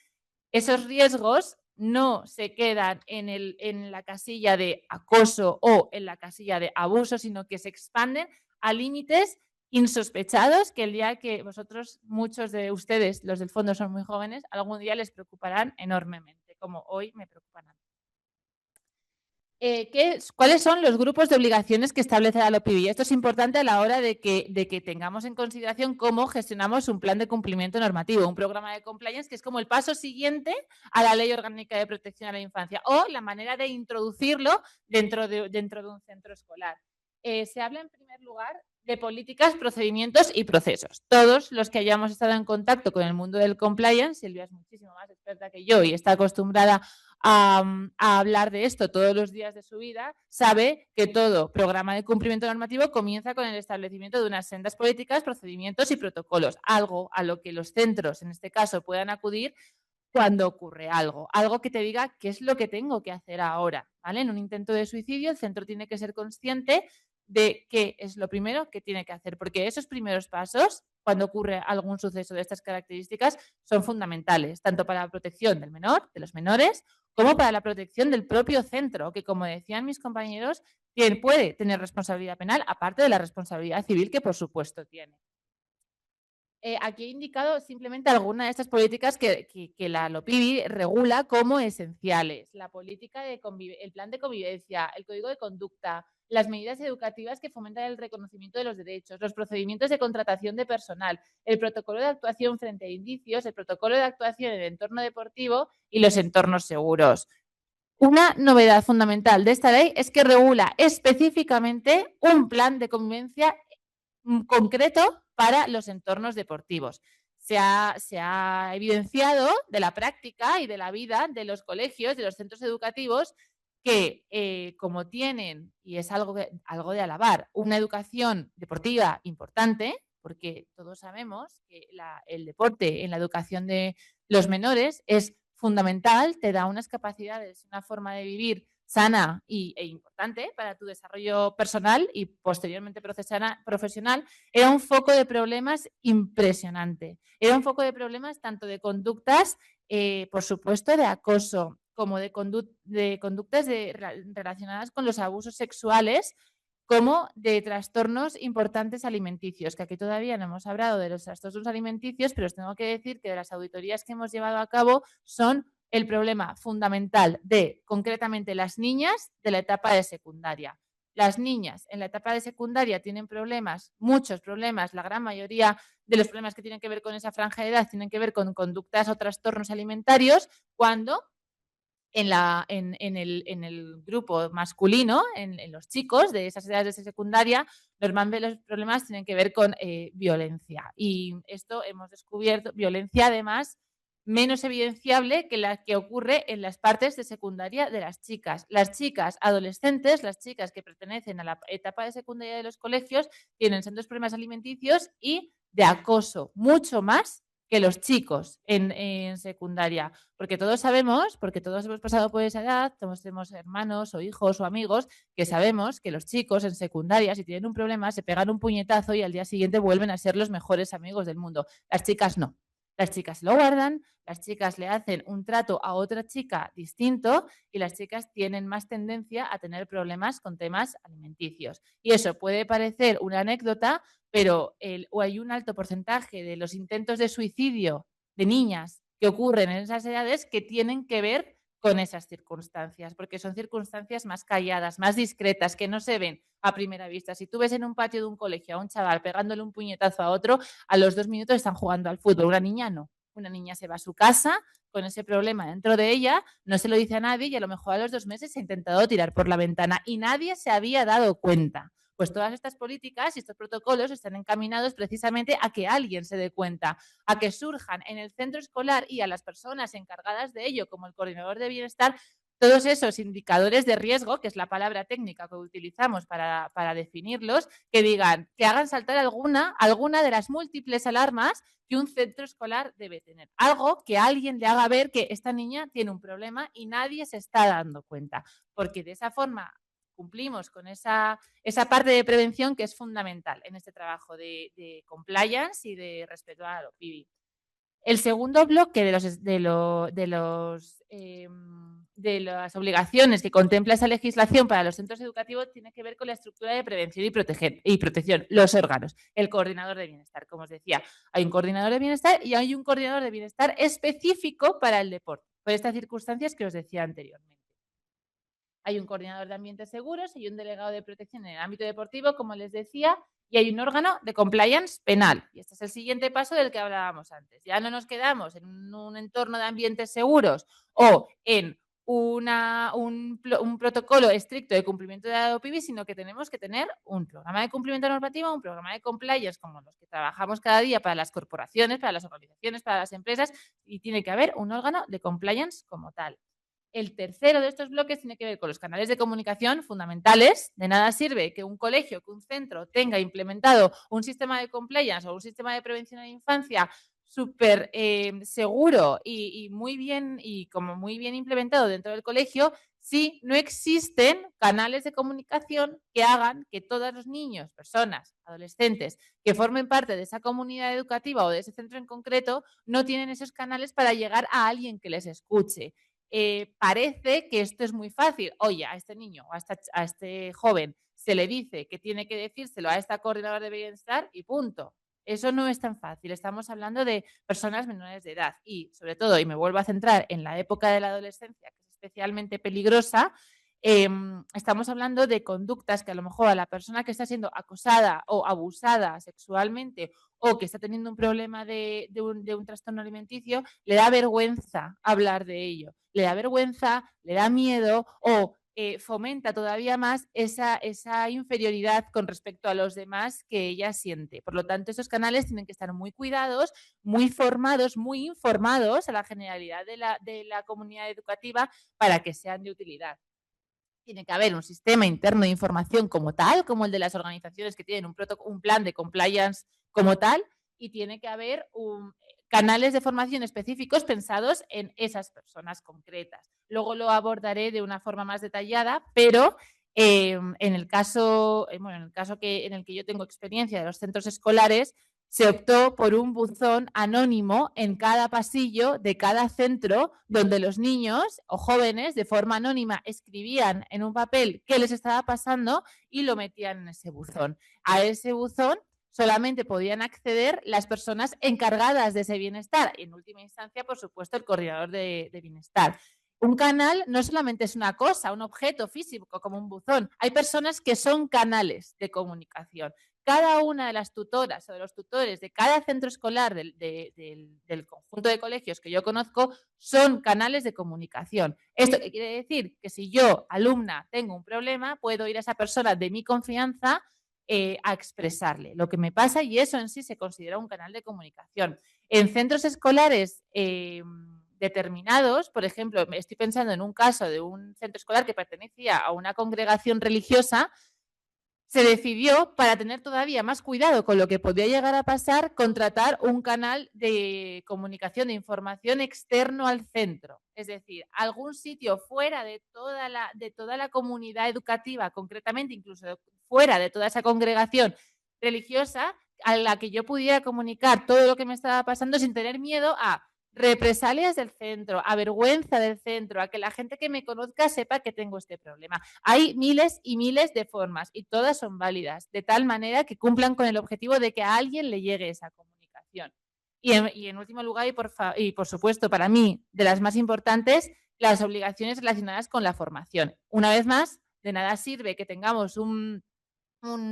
esos riesgos no se quedan en la casilla de acoso o en la casilla de abuso, sino que se expanden a límites insospechados que el día que vosotros, muchos de ustedes, los del fondo son muy jóvenes, algún día les preocuparán enormemente, como hoy me preocupan a mí. ¿Cuáles son los grupos de obligaciones que establece la LOPIDI? Esto es importante a la hora de que tengamos en consideración cómo gestionamos un plan de cumplimiento normativo, un programa de compliance que es como el paso siguiente a la Ley Orgánica de Protección a la Infancia o la manera de introducirlo dentro de un centro escolar. Se habla en primer lugar de políticas, procedimientos y procesos. Todos los que hayamos estado en contacto con el mundo del compliance, Silvia es muchísimo más experta que yo y está acostumbrada a hablar de esto todos los días de su vida, sabe que todo programa de cumplimiento normativo comienza con el establecimiento de unas sendas políticas, procedimientos y protocolos, algo a lo que los centros, en este caso, puedan acudir cuando ocurre algo que te diga qué es lo que tengo que hacer ahora, ¿vale? En un intento de suicidio, el centro tiene que ser consciente de qué es lo primero que tiene que hacer, porque esos primeros pasos, cuando ocurre algún suceso de estas características, son fundamentales, tanto para la protección del menor, de los menores, como para la protección del propio centro, que como decían mis compañeros, puede tener responsabilidad penal, aparte de la responsabilidad civil que por supuesto tiene. Aquí he indicado simplemente algunas de estas políticas que la LOPIBI regula como esenciales. La política de el plan de convivencia, el código de conducta, las medidas educativas que fomentan el reconocimiento de los derechos, los procedimientos de contratación de personal, el protocolo de actuación frente a indicios, el protocolo de actuación en el entorno deportivo y los entornos seguros. Una novedad fundamental de esta ley es que regula específicamente un plan de convivencia concreto para los entornos deportivos. Se ha evidenciado de la práctica y de la vida de los colegios, de los centros educativos, que como tienen, y es algo de alabar, una educación deportiva importante, porque todos sabemos que el deporte en la educación de los menores es fundamental, te da unas capacidades, una forma de vivir sana e importante para tu desarrollo personal y posteriormente profesional, era un foco de problemas impresionante. Era un foco de problemas tanto de conductas, por supuesto, de acoso, como de conductas relacionadas con los abusos sexuales, como de trastornos importantes alimenticios, que aquí todavía no hemos hablado de los trastornos alimenticios, pero os tengo que decir que de las auditorías que hemos llevado a cabo son el problema fundamental de, concretamente, las niñas de la etapa de secundaria. Las niñas en la etapa de secundaria tienen problemas, muchos problemas, la gran mayoría de los problemas que tienen que ver con esa franja de edad tienen que ver con conductas o trastornos alimentarios, cuando en el grupo masculino, en los chicos de esas edades de secundaria, normalmente los problemas tienen que ver con violencia. Y esto hemos descubierto, violencia además menos evidenciable que la que ocurre en las partes de secundaria de las chicas. Las chicas adolescentes, las chicas que pertenecen a la etapa de secundaria de los colegios, tienen sendos problemas alimenticios y de acoso, mucho más que los chicos en secundaria. Porque todos sabemos, porque todos hemos pasado por esa edad, todos tenemos hermanos o hijos o amigos, que sabemos que los chicos en secundaria, si tienen un problema, se pegan un puñetazo y al día siguiente vuelven a ser los mejores amigos del mundo. Las chicas no. Las chicas lo guardan, las chicas le hacen un trato a otra chica distinto y las chicas tienen más tendencia a tener problemas con temas alimenticios. Y eso puede parecer una anécdota, pero hay un alto porcentaje de los intentos de suicidio de niñas que ocurren en esas edades que tienen que ver con esas circunstancias, porque son circunstancias más calladas, más discretas, que no se ven a primera vista. Si tú ves en un patio de un colegio a un chaval pegándole un puñetazo a otro, a los 2 minutos están jugando al fútbol. Una niña no. Una niña se va a su casa con ese problema dentro de ella, no se lo dice a nadie y a lo mejor a los 2 meses se ha intentado tirar por la ventana y nadie se había dado cuenta. Pues todas estas políticas y estos protocolos están encaminados precisamente a que alguien se dé cuenta, a que surjan en el centro escolar y a las personas encargadas de ello, como el coordinador de bienestar, todos esos indicadores de riesgo, que es la palabra técnica que utilizamos para definirlos, que digan, que hagan saltar alguna de las múltiples alarmas que un centro escolar debe tener. Algo que alguien le haga ver que esta niña tiene un problema y nadie se está dando cuenta, porque de esa forma cumplimos con esa parte de prevención que es fundamental en este trabajo de compliance y de respeto a los PIB. El segundo bloque de las obligaciones que contempla esa legislación para los centros educativos tiene que ver con la estructura de prevención y protección, los órganos, el coordinador de bienestar. Como os decía, hay un coordinador de bienestar y hay un coordinador de bienestar específico para el deporte, por estas circunstancias que os decía anteriormente. Hay un coordinador de ambientes seguros, hay un delegado de protección en el ámbito deportivo, como les decía, y hay un órgano de compliance penal. Y este es el siguiente paso del que hablábamos antes. Ya no nos quedamos en un entorno de ambientes seguros o en un protocolo estricto de cumplimiento de la OPIBI, sino que tenemos que tener un programa de cumplimiento normativo, un programa de compliance como los que trabajamos cada día para las corporaciones, para las organizaciones, para las empresas, y tiene que haber un órgano de compliance como tal. El tercero de estos bloques tiene que ver con los canales de comunicación fundamentales. De nada sirve que un colegio, que un centro tenga implementado un sistema de compliance o un sistema de prevención de la infancia súper seguro y muy bien implementado dentro del colegio si no existen canales de comunicación que hagan que todos los niños, personas, adolescentes que formen parte de esa comunidad educativa o de ese centro en concreto no tienen esos canales para llegar a alguien que les escuche. parece que esto es muy fácil. Oye, a este niño o a este joven se le dice que tiene que decírselo a esta coordinadora de bienestar y punto. Eso no es tan fácil. Estamos hablando de personas menores de edad y, sobre todo, y me vuelvo a centrar en la época de la adolescencia, que es especialmente peligrosa, estamos hablando de conductas que a lo mejor a la persona que está siendo acosada o abusada sexualmente o que está teniendo un problema de un trastorno alimenticio, le da vergüenza hablar de ello. Le da vergüenza, le da miedo o fomenta todavía más esa inferioridad con respecto a los demás que ella siente. Por lo tanto, esos canales tienen que estar muy cuidados, muy formados, muy informados a la generalidad de la comunidad educativa para que sean de utilidad. Tiene que haber un sistema interno de información como tal, como el de las organizaciones que tienen un plan de compliance como tal, y tiene que haber canales de formación específicos pensados en esas personas concretas. Luego lo abordaré de una forma más detallada, pero en el caso en el que yo tengo experiencia de los centros escolares, se optó por un buzón anónimo en cada pasillo de cada centro donde los niños o jóvenes de forma anónima escribían en un papel qué les estaba pasando y lo metían en ese buzón. A ese buzón solamente podían acceder las personas encargadas de ese bienestar. En última instancia, por supuesto, el coordinador de bienestar. Un canal no solamente es una cosa, un objeto físico como un buzón. Hay personas que son canales de comunicación. Cada una de las tutoras o de los tutores de cada centro escolar del conjunto de colegios que yo conozco son canales de comunicación. ¿Esto qué quiere decir? Que si yo, alumna, tengo un problema, puedo ir a esa persona de mi confianza a expresarle lo que me pasa y eso en sí se considera un canal de comunicación. En centros escolares determinados, por ejemplo, estoy pensando en un caso de un centro escolar que pertenecía a una congregación religiosa, se decidió, para tener todavía más cuidado con lo que podía llegar a pasar, contratar un canal de comunicación, de información externo al centro. Es decir, algún sitio fuera de toda la comunidad educativa, concretamente incluso fuera de toda esa congregación religiosa, a la que yo pudiera comunicar todo lo que me estaba pasando sin tener miedo a represalias del centro, a vergüenza del centro, a que la gente que me conozca sepa que tengo este problema. Hay miles y miles de formas y todas son válidas, de tal manera que cumplan con el objetivo de que a alguien le llegue esa comunicación. Y en último lugar, y por supuesto para mí, de las más importantes, las obligaciones relacionadas con la formación. Una vez más, de nada sirve que tengamos un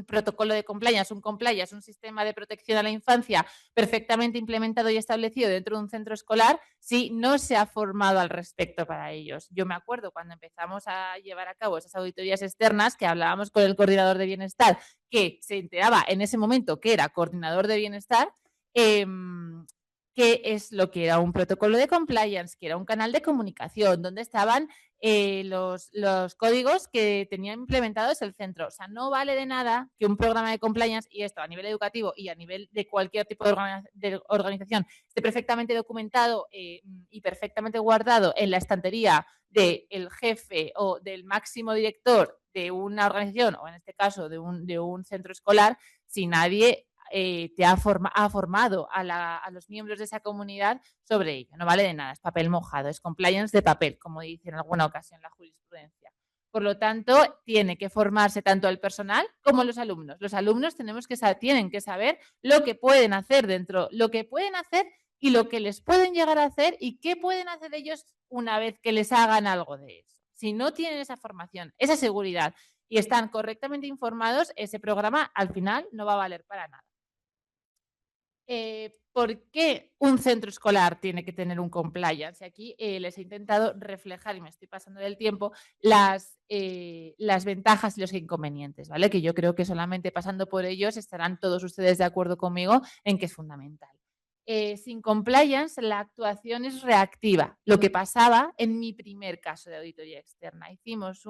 protocolo de compliance, un sistema de protección a la infancia perfectamente implementado y establecido dentro de un centro escolar si no se ha formado al respecto para ellos. Yo me acuerdo cuando empezamos a llevar a cabo esas auditorías externas que hablábamos con el coordinador de bienestar, que se enteraba en ese momento que era coordinador de bienestar, qué es lo que era un protocolo de compliance, que era un canal de comunicación, donde estaban los códigos que tenía implementados el centro. O sea, no vale de nada que un programa de compliance, y esto a nivel educativo y a nivel de cualquier tipo de organización, esté perfectamente documentado y perfectamente guardado en la estantería del jefe o del máximo director de una organización, o en este caso de un centro escolar, si nadie ha formado a los miembros de esa comunidad sobre ello. No vale de nada, es papel mojado, es compliance de papel, como dice en alguna ocasión la jurisprudencia. Por lo tanto, tiene que formarse tanto el personal como los alumnos. Los alumnos tienen que saber lo que pueden hacer dentro, lo que pueden hacer y lo que les pueden llegar a hacer y qué pueden hacer ellos una vez que les hagan algo de eso. Si no tienen esa formación, esa seguridad y están correctamente informados, ese programa al final no va a valer para nada. ¿Por qué un centro escolar tiene que tener un compliance? Aquí les he intentado reflejar, y me estoy pasando del tiempo, las ventajas y los inconvenientes, ¿vale? Que yo creo que solamente pasando por ellos estarán todos ustedes de acuerdo conmigo en que es fundamental. Sin compliance, la actuación es reactiva. Lo que pasaba en mi primer caso de auditoría externa. Hicimos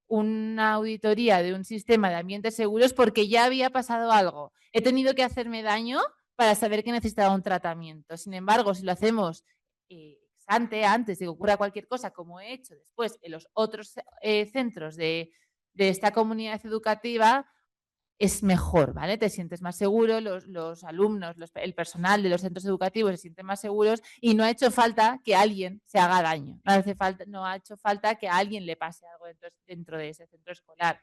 una auditoría de un sistema de ambientes seguros porque ya había pasado algo. He tenido que hacerme daño para saber que necesitaba un tratamiento. Sin embargo, si lo hacemos antes de que ocurra cualquier cosa, como he hecho después en los otros centros de esta comunidad educativa, es mejor, ¿vale? Te sientes más seguro, los alumnos, el personal de los centros educativos se sienten más seguros y no ha hecho falta que alguien se haga daño, no ha hecho falta que a alguien le pase algo dentro de ese centro escolar.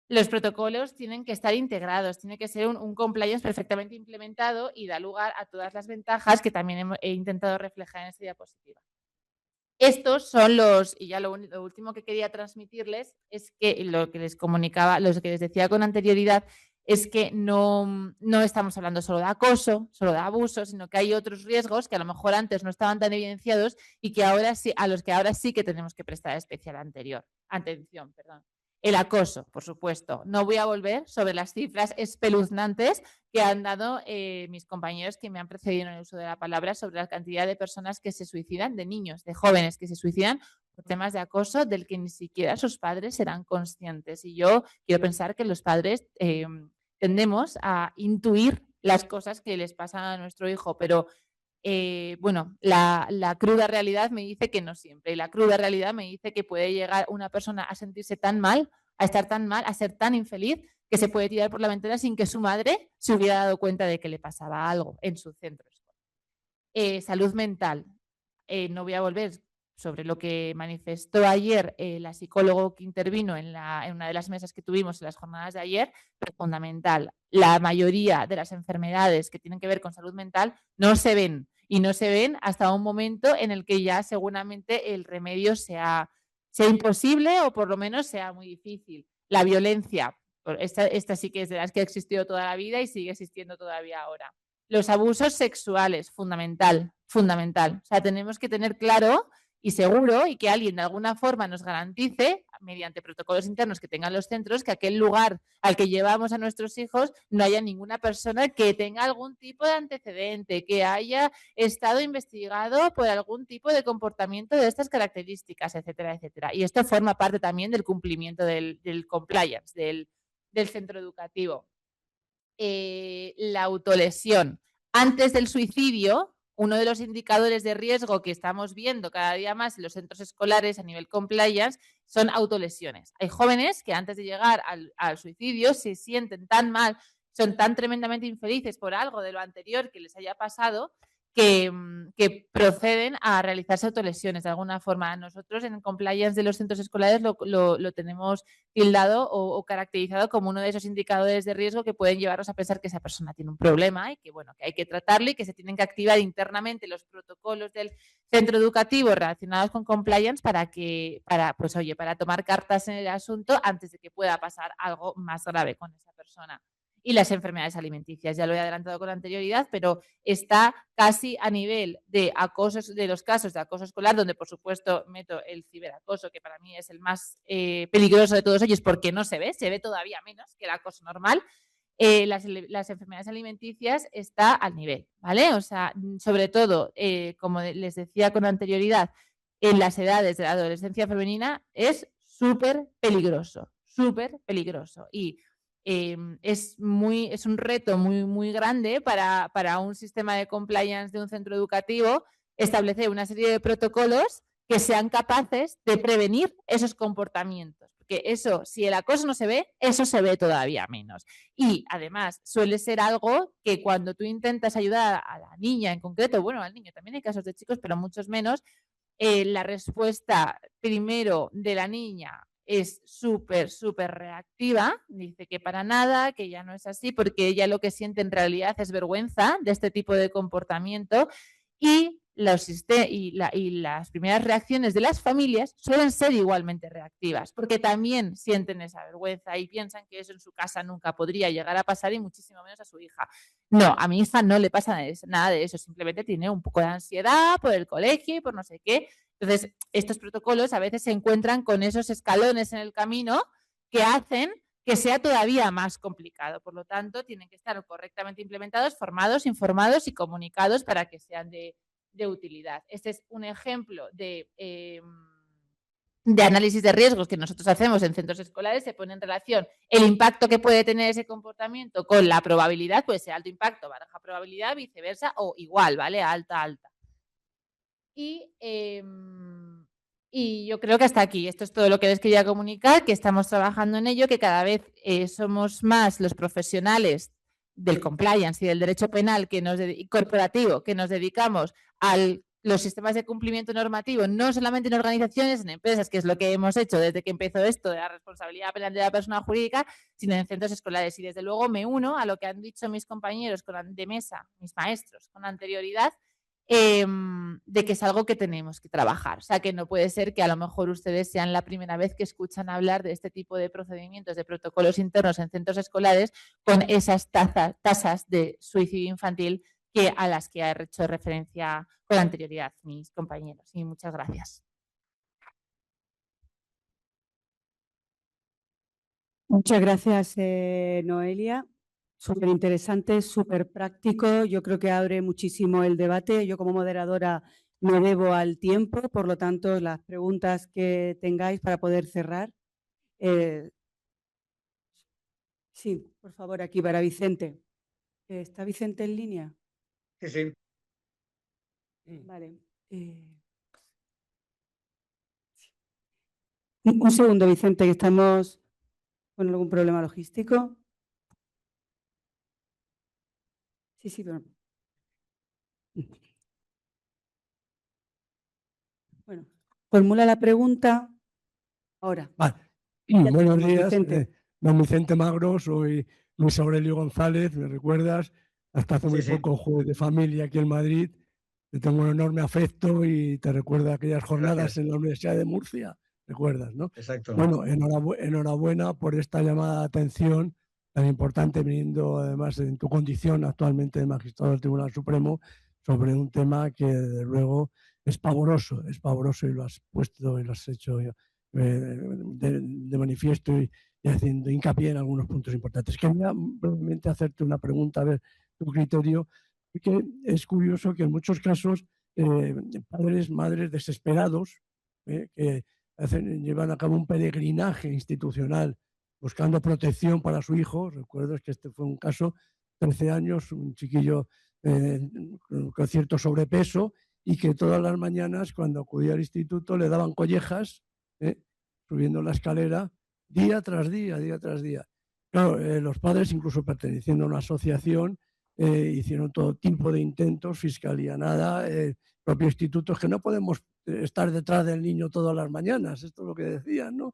Los protocolos tienen que estar integrados, tiene que ser un compliance perfectamente implementado y da lugar a todas las ventajas que también he intentado reflejar en esta diapositiva. Estos son y ya lo último que quería transmitirles es que lo que les comunicaba, lo que les decía con anterioridad, es que no estamos hablando solo de acoso, solo de abuso, sino que hay otros riesgos que a lo mejor antes no estaban tan evidenciados y que ahora sí, a los que ahora sí que tenemos que prestar especial atención. El acoso, por supuesto. No voy a volver sobre las cifras espeluznantes que han dado mis compañeros que me han precedido en el uso de la palabra sobre la cantidad de personas que se suicidan, de niños, de jóvenes que se suicidan por temas de acoso del que ni siquiera sus padres serán conscientes. Y yo quiero pensar que los padres tendemos a intuir las cosas que les pasan a nuestro hijo, pero bueno, la cruda realidad me dice que no siempre. Y la cruda realidad me dice que puede llegar una persona a sentirse tan mal, a estar tan mal, a ser tan infeliz, que se puede tirar por la ventana sin que su madre se hubiera dado cuenta de que le pasaba algo en su centro escolar. Salud mental. No voy a volver sobre lo que manifestó ayer la psicóloga que intervino en una de las mesas que tuvimos en las jornadas de ayer, pero fundamental. La mayoría de las enfermedades que tienen que ver con salud mental no se ven. Y no se ven hasta un momento en el que ya seguramente el remedio sea imposible o por lo menos sea muy difícil. La violencia, esta sí que es de las que ha existido toda la vida y sigue existiendo todavía ahora. Los abusos sexuales, fundamental. O sea, tenemos que tener claro y seguro y que alguien de alguna forma nos garantice, mediante protocolos internos que tengan los centros, que aquel lugar al que llevamos a nuestros hijos no haya ninguna persona que tenga algún tipo de antecedente, que haya estado investigado por algún tipo de comportamiento de estas características, etcétera, etcétera. Y esto forma parte también del cumplimiento del compliance, del centro educativo. La autolesión. Antes del suicidio, uno de los indicadores de riesgo que estamos viendo cada día más en los centros escolares a nivel compliance son autolesiones. Hay jóvenes que antes de llegar al suicidio se sienten tan mal, son tan tremendamente infelices por algo de lo anterior que les haya pasado que proceden a realizarse autolesiones de alguna forma. Nosotros en el compliance de los centros escolares lo tenemos tildado o caracterizado como uno de esos indicadores de riesgo que pueden llevarnos a pensar que esa persona tiene un problema y que, bueno, que hay que tratarlo y que se tienen que activar internamente los protocolos del centro educativo relacionados con compliance para tomar cartas en el asunto antes de que pueda pasar algo más grave con esa persona. Y las enfermedades alimenticias, ya lo he adelantado con anterioridad, pero está casi a nivel de acosos, de los casos de acoso escolar, donde por supuesto meto el ciberacoso, que para mí es el más peligroso de todos ellos, porque no se ve todavía menos que el acoso normal. Las enfermedades alimenticias está al nivel, ¿vale? O sea, sobre todo, como les decía con anterioridad, en las edades de la adolescencia femenina es súper peligroso. Y es un reto muy grande para un sistema de compliance de un centro educativo establecer una serie de protocolos que sean capaces de prevenir esos comportamientos. Porque eso, si el acoso no se ve, eso se ve todavía menos. Y además suele ser algo que cuando tú intentas ayudar a la niña en concreto, bueno, al niño también hay casos de chicos, pero muchos menos, la respuesta primero de la niña es súper reactiva, dice que para nada, que ya no es así, porque ella lo que siente en realidad es vergüenza de este tipo de comportamiento y las primeras reacciones de las familias suelen ser igualmente reactivas, porque también sienten esa vergüenza y piensan que eso en su casa nunca podría llegar a pasar y muchísimo menos a su hija. No, a mi hija no le pasa nada de eso, simplemente tiene un poco de ansiedad por el colegio y por no sé qué. Entonces, estos protocolos a veces se encuentran con esos escalones en el camino que hacen que sea todavía más complicado. Por lo tanto, tienen que estar correctamente implementados, formados, informados y comunicados para que sean de utilidad. Este es un ejemplo de análisis de riesgos que nosotros hacemos en centros escolares. Se pone en relación el impacto que puede tener ese comportamiento con la probabilidad, puede ser alto impacto, baja probabilidad, viceversa o igual, ¿vale? Alta. Y Y yo creo que hasta aquí. Esto es todo lo que les quería comunicar, que estamos trabajando en ello, que cada vez somos más los profesionales del compliance y del derecho penal corporativo que nos dedicamos a los sistemas de cumplimiento normativo, no solamente en organizaciones, en empresas, que es lo que hemos hecho desde que empezó esto de la responsabilidad penal de la persona jurídica, sino en centros escolares. Y desde luego me uno a lo que han dicho mis compañeros de mesa, mis maestros, con anterioridad, de que es algo que tenemos que trabajar. O sea, que no puede ser que a lo mejor ustedes sean la primera vez que escuchan hablar de este tipo de procedimientos, de protocolos internos en centros escolares con esas tasas de suicidio infantil a las que ha hecho referencia con anterioridad mis compañeros. Y muchas gracias. Muchas gracias, Noelia. Súper interesante, súper práctico. Yo creo que abre muchísimo el debate. Yo como moderadora me debo al tiempo, por lo tanto, las preguntas que tengáis para poder cerrar. Sí, por favor, aquí para Vicente. ¿Está Vicente en línea? Sí, sí. Vale. Un segundo, Vicente, que estamos con algún problema logístico. Sí, sí, pero... Bueno, formula la pregunta ahora. Vale. Ya Buenos tenemos, días, Vicente. don Vicente Magro, soy Luis Aurelio González, ¿me recuerdas? Hasta hace Sí, muy sí. poco juez de familia aquí en Madrid. Te tengo un enorme afecto y te recuerdo aquellas jornadas Gracias. en la Universidad de Murcia, ¿recuerdas, no? Exacto. Bueno, enhorabuena por esta llamada de atención tan importante, viniendo además en tu condición actualmente de magistrado del Tribunal Supremo, sobre un tema que desde luego es pavoroso y lo has puesto y lo has hecho de manifiesto y haciendo hincapié en algunos puntos importantes. Quería brevemente hacerte una pregunta, a ver tu criterio, porque es curioso que en muchos casos padres, madres desesperados que llevan a cabo un peregrinaje institucional buscando protección para su hijo. Recuerdo que este fue un caso, 13 años, un chiquillo con cierto sobrepeso, y que todas las mañanas cuando acudía al instituto le daban collejas, subiendo la escalera, día tras día, día tras día. Claro, los padres, incluso perteneciendo a una asociación, hicieron todo tipo de intentos, fiscalía nada, propio instituto, es que no podemos estar detrás del niño todas las mañanas, esto es lo que decían, ¿no?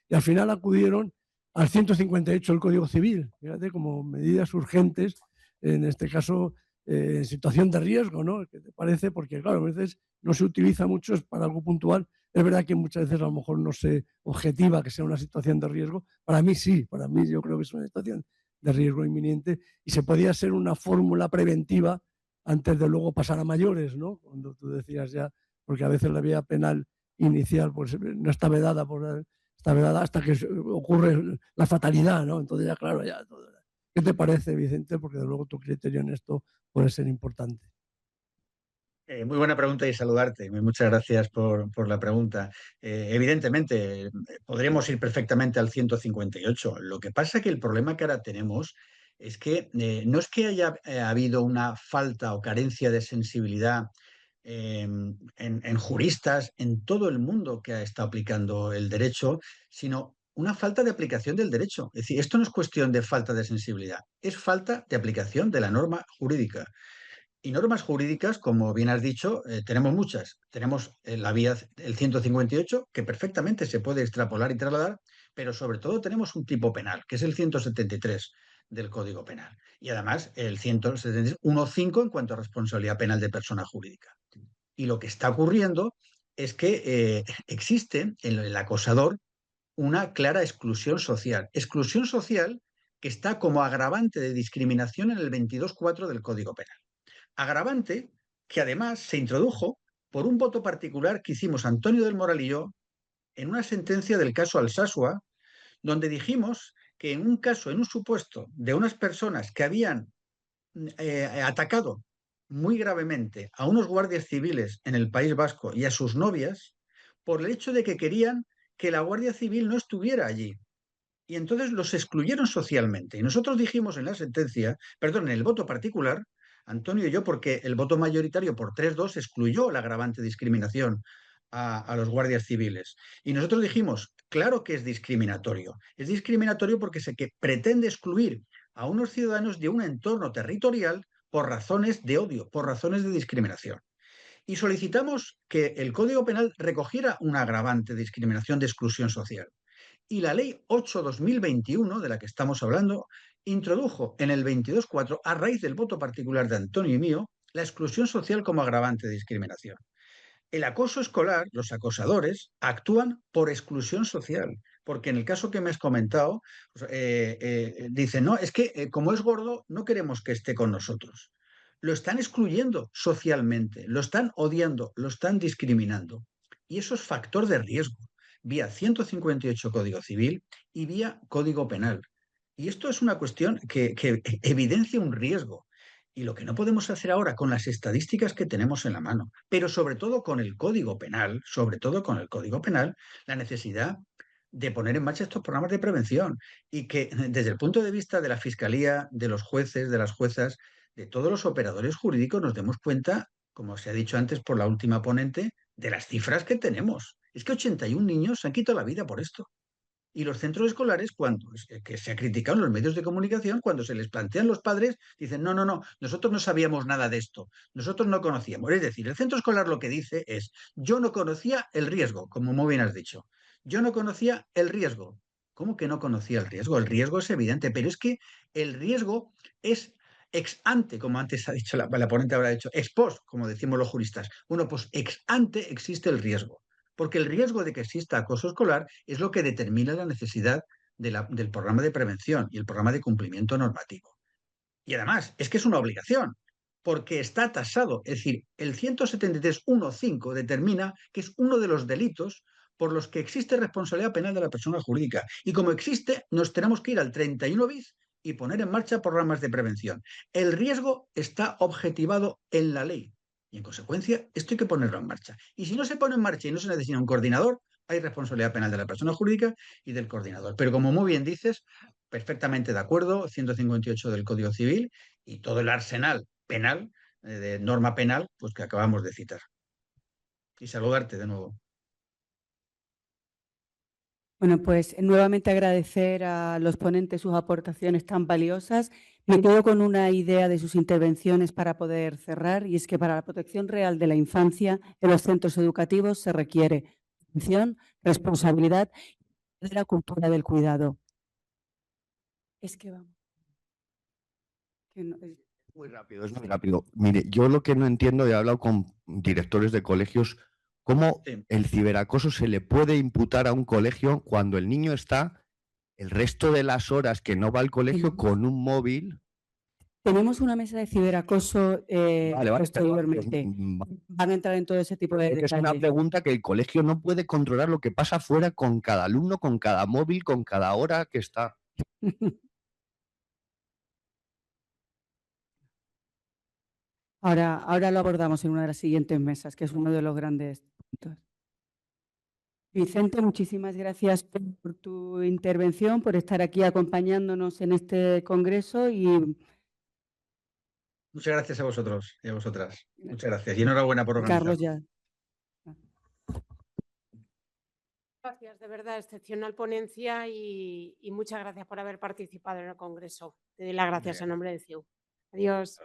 Y al final acudieron al 158 del Código Civil, fíjate, como medidas urgentes, en este caso, en situación de riesgo, ¿no? ¿Qué te parece? Porque, claro, a veces no se utiliza mucho, es para algo puntual. Es verdad que muchas veces a lo mejor no se objetiva que sea una situación de riesgo. Para mí sí, para mí yo creo que es una situación de riesgo inminente y se podía ser una fórmula preventiva antes de luego pasar a mayores, ¿no? Cuando tú decías ya, porque a veces la vía penal inicial pues, no está vedada, está vedada hasta que ocurre la fatalidad, ¿no? Entonces ya, claro, ya... ¿Qué te parece, Vicente? Porque de luego tu criterio en esto puede ser importante. Muy buena pregunta y saludarte. Muchas gracias por la pregunta. Evidentemente, podremos ir perfectamente al 158. Lo que pasa que el problema que ahora tenemos es que no es que haya habido una falta o carencia de sensibilidad en juristas en todo el mundo que ha estado aplicando el derecho, sino una falta de aplicación del derecho. Es decir, esto no es cuestión de falta de sensibilidad, es falta de aplicación de la norma jurídica. Y normas jurídicas, como bien has dicho, tenemos muchas. Tenemos la vía, el 158, que perfectamente se puede extrapolar y trasladar, pero sobre todo tenemos un tipo penal, que es el 173 del Código Penal. Y además el 173.1.5 en cuanto a responsabilidad penal de persona jurídica. Y lo que está ocurriendo es que existe en el acosador una clara exclusión social. Exclusión social que está como agravante de discriminación en el 22.4 del Código Penal. Agravante que además se introdujo por un voto particular que hicimos Antonio del Moral y yo en una sentencia del caso Alsasua, donde dijimos que en un caso, en un supuesto de unas personas que habían atacado muy gravemente a unos guardias civiles en el País Vasco y a sus novias, por el hecho de que querían que la Guardia Civil no estuviera allí. Y entonces los excluyeron socialmente. Y nosotros dijimos en la sentencia, perdón, en el voto particular, Antonio y yo, porque el voto mayoritario por 3-2 excluyó la agravante discriminación a los guardias civiles. Y nosotros dijimos, claro que es discriminatorio. Es discriminatorio porque que pretende excluir a unos ciudadanos de un entorno territorial por razones de odio, por razones de discriminación. Y solicitamos que el Código Penal recogiera un agravante de discriminación de exclusión social. Y la Ley 8/2021, de la que estamos hablando, introdujo en el 22.4, a raíz del voto particular de Antonio y mío, la exclusión social como agravante de discriminación. El acoso escolar, los acosadores, actúan por exclusión social, porque en el caso que me has comentado, pues, dicen, no, es que como es gordo, no queremos que esté con nosotros. Lo están excluyendo socialmente, lo están odiando, lo están discriminando. Y eso es factor de riesgo, vía 158 Código Civil y vía Código Penal. Y esto es una cuestión que evidencia un riesgo. Y lo que no podemos hacer ahora con las estadísticas que tenemos en la mano, pero sobre todo con el Código Penal, la necesidad de poner en marcha estos programas de prevención y que desde el punto de vista de la Fiscalía, de los jueces, de las juezas, de todos los operadores jurídicos nos demos cuenta, como se ha dicho antes por la última ponente, de las cifras que tenemos. Es que 81 niños se han quitado la vida por esto. Y los centros escolares, cuando que se ha criticado en los medios de comunicación, cuando se les plantean los padres, dicen, no, nosotros no sabíamos nada de esto, nosotros no conocíamos. Es decir, el centro escolar lo que dice es, yo no conocía el riesgo, como muy bien has dicho. Yo no conocía el riesgo. ¿Cómo que no conocía el riesgo? El riesgo es evidente, pero es que el riesgo es ex ante, como antes ha dicho la ponente, habrá dicho, ex post, como decimos los juristas. Bueno, pues ex ante existe el riesgo, porque el riesgo de que exista acoso escolar es lo que determina la necesidad del programa de prevención y el programa de cumplimiento normativo. Y además, es que es una obligación, porque está tasado, es decir, el 173.1.5 determina que es uno de los delitos por los que existe responsabilidad penal de la persona jurídica. Y como existe, nos tenemos que ir al 31 bis y poner en marcha programas de prevención. El riesgo está objetivado en la ley. Y en consecuencia, esto hay que ponerlo en marcha. Y si no se pone en marcha y no se necesita un coordinador, hay responsabilidad penal de la persona jurídica y del coordinador. Pero como muy bien dices, perfectamente de acuerdo, 158 del Código Civil y todo el arsenal penal, de norma penal, pues que acabamos de citar. Y saludarte de nuevo. Bueno, pues nuevamente agradecer a los ponentes sus aportaciones tan valiosas. Me quedo con una idea de sus intervenciones para poder cerrar, y es que para la protección real de la infancia en los centros educativos se requiere atención, responsabilidad y la cultura del cuidado. Es que vamos. Muy rápido, es muy rápido. Mire, yo lo que no entiendo, he hablado con directores de colegios, cómo el ciberacoso se le puede imputar a un colegio cuando el niño está el resto de las horas que no va al colegio con un móvil. Tenemos una mesa de ciberacoso posteriormente. Van a entrar en todo ese tipo de detalles. Es una pregunta que el colegio no puede controlar lo que pasa fuera con cada alumno, con cada móvil, con cada hora que está. Ahora lo abordamos en una de las siguientes mesas, que es uno de los grandes puntos. Vicente, muchísimas gracias por tu intervención, por estar aquí acompañándonos en este congreso y muchas gracias a vosotros y a vosotras. Muchas gracias y enhorabuena por organizarlo. Carlos ya. Gracias, de verdad, excepcional ponencia y muchas gracias por haber participado en el congreso. Te doy las gracias en nombre de CIU. Adiós.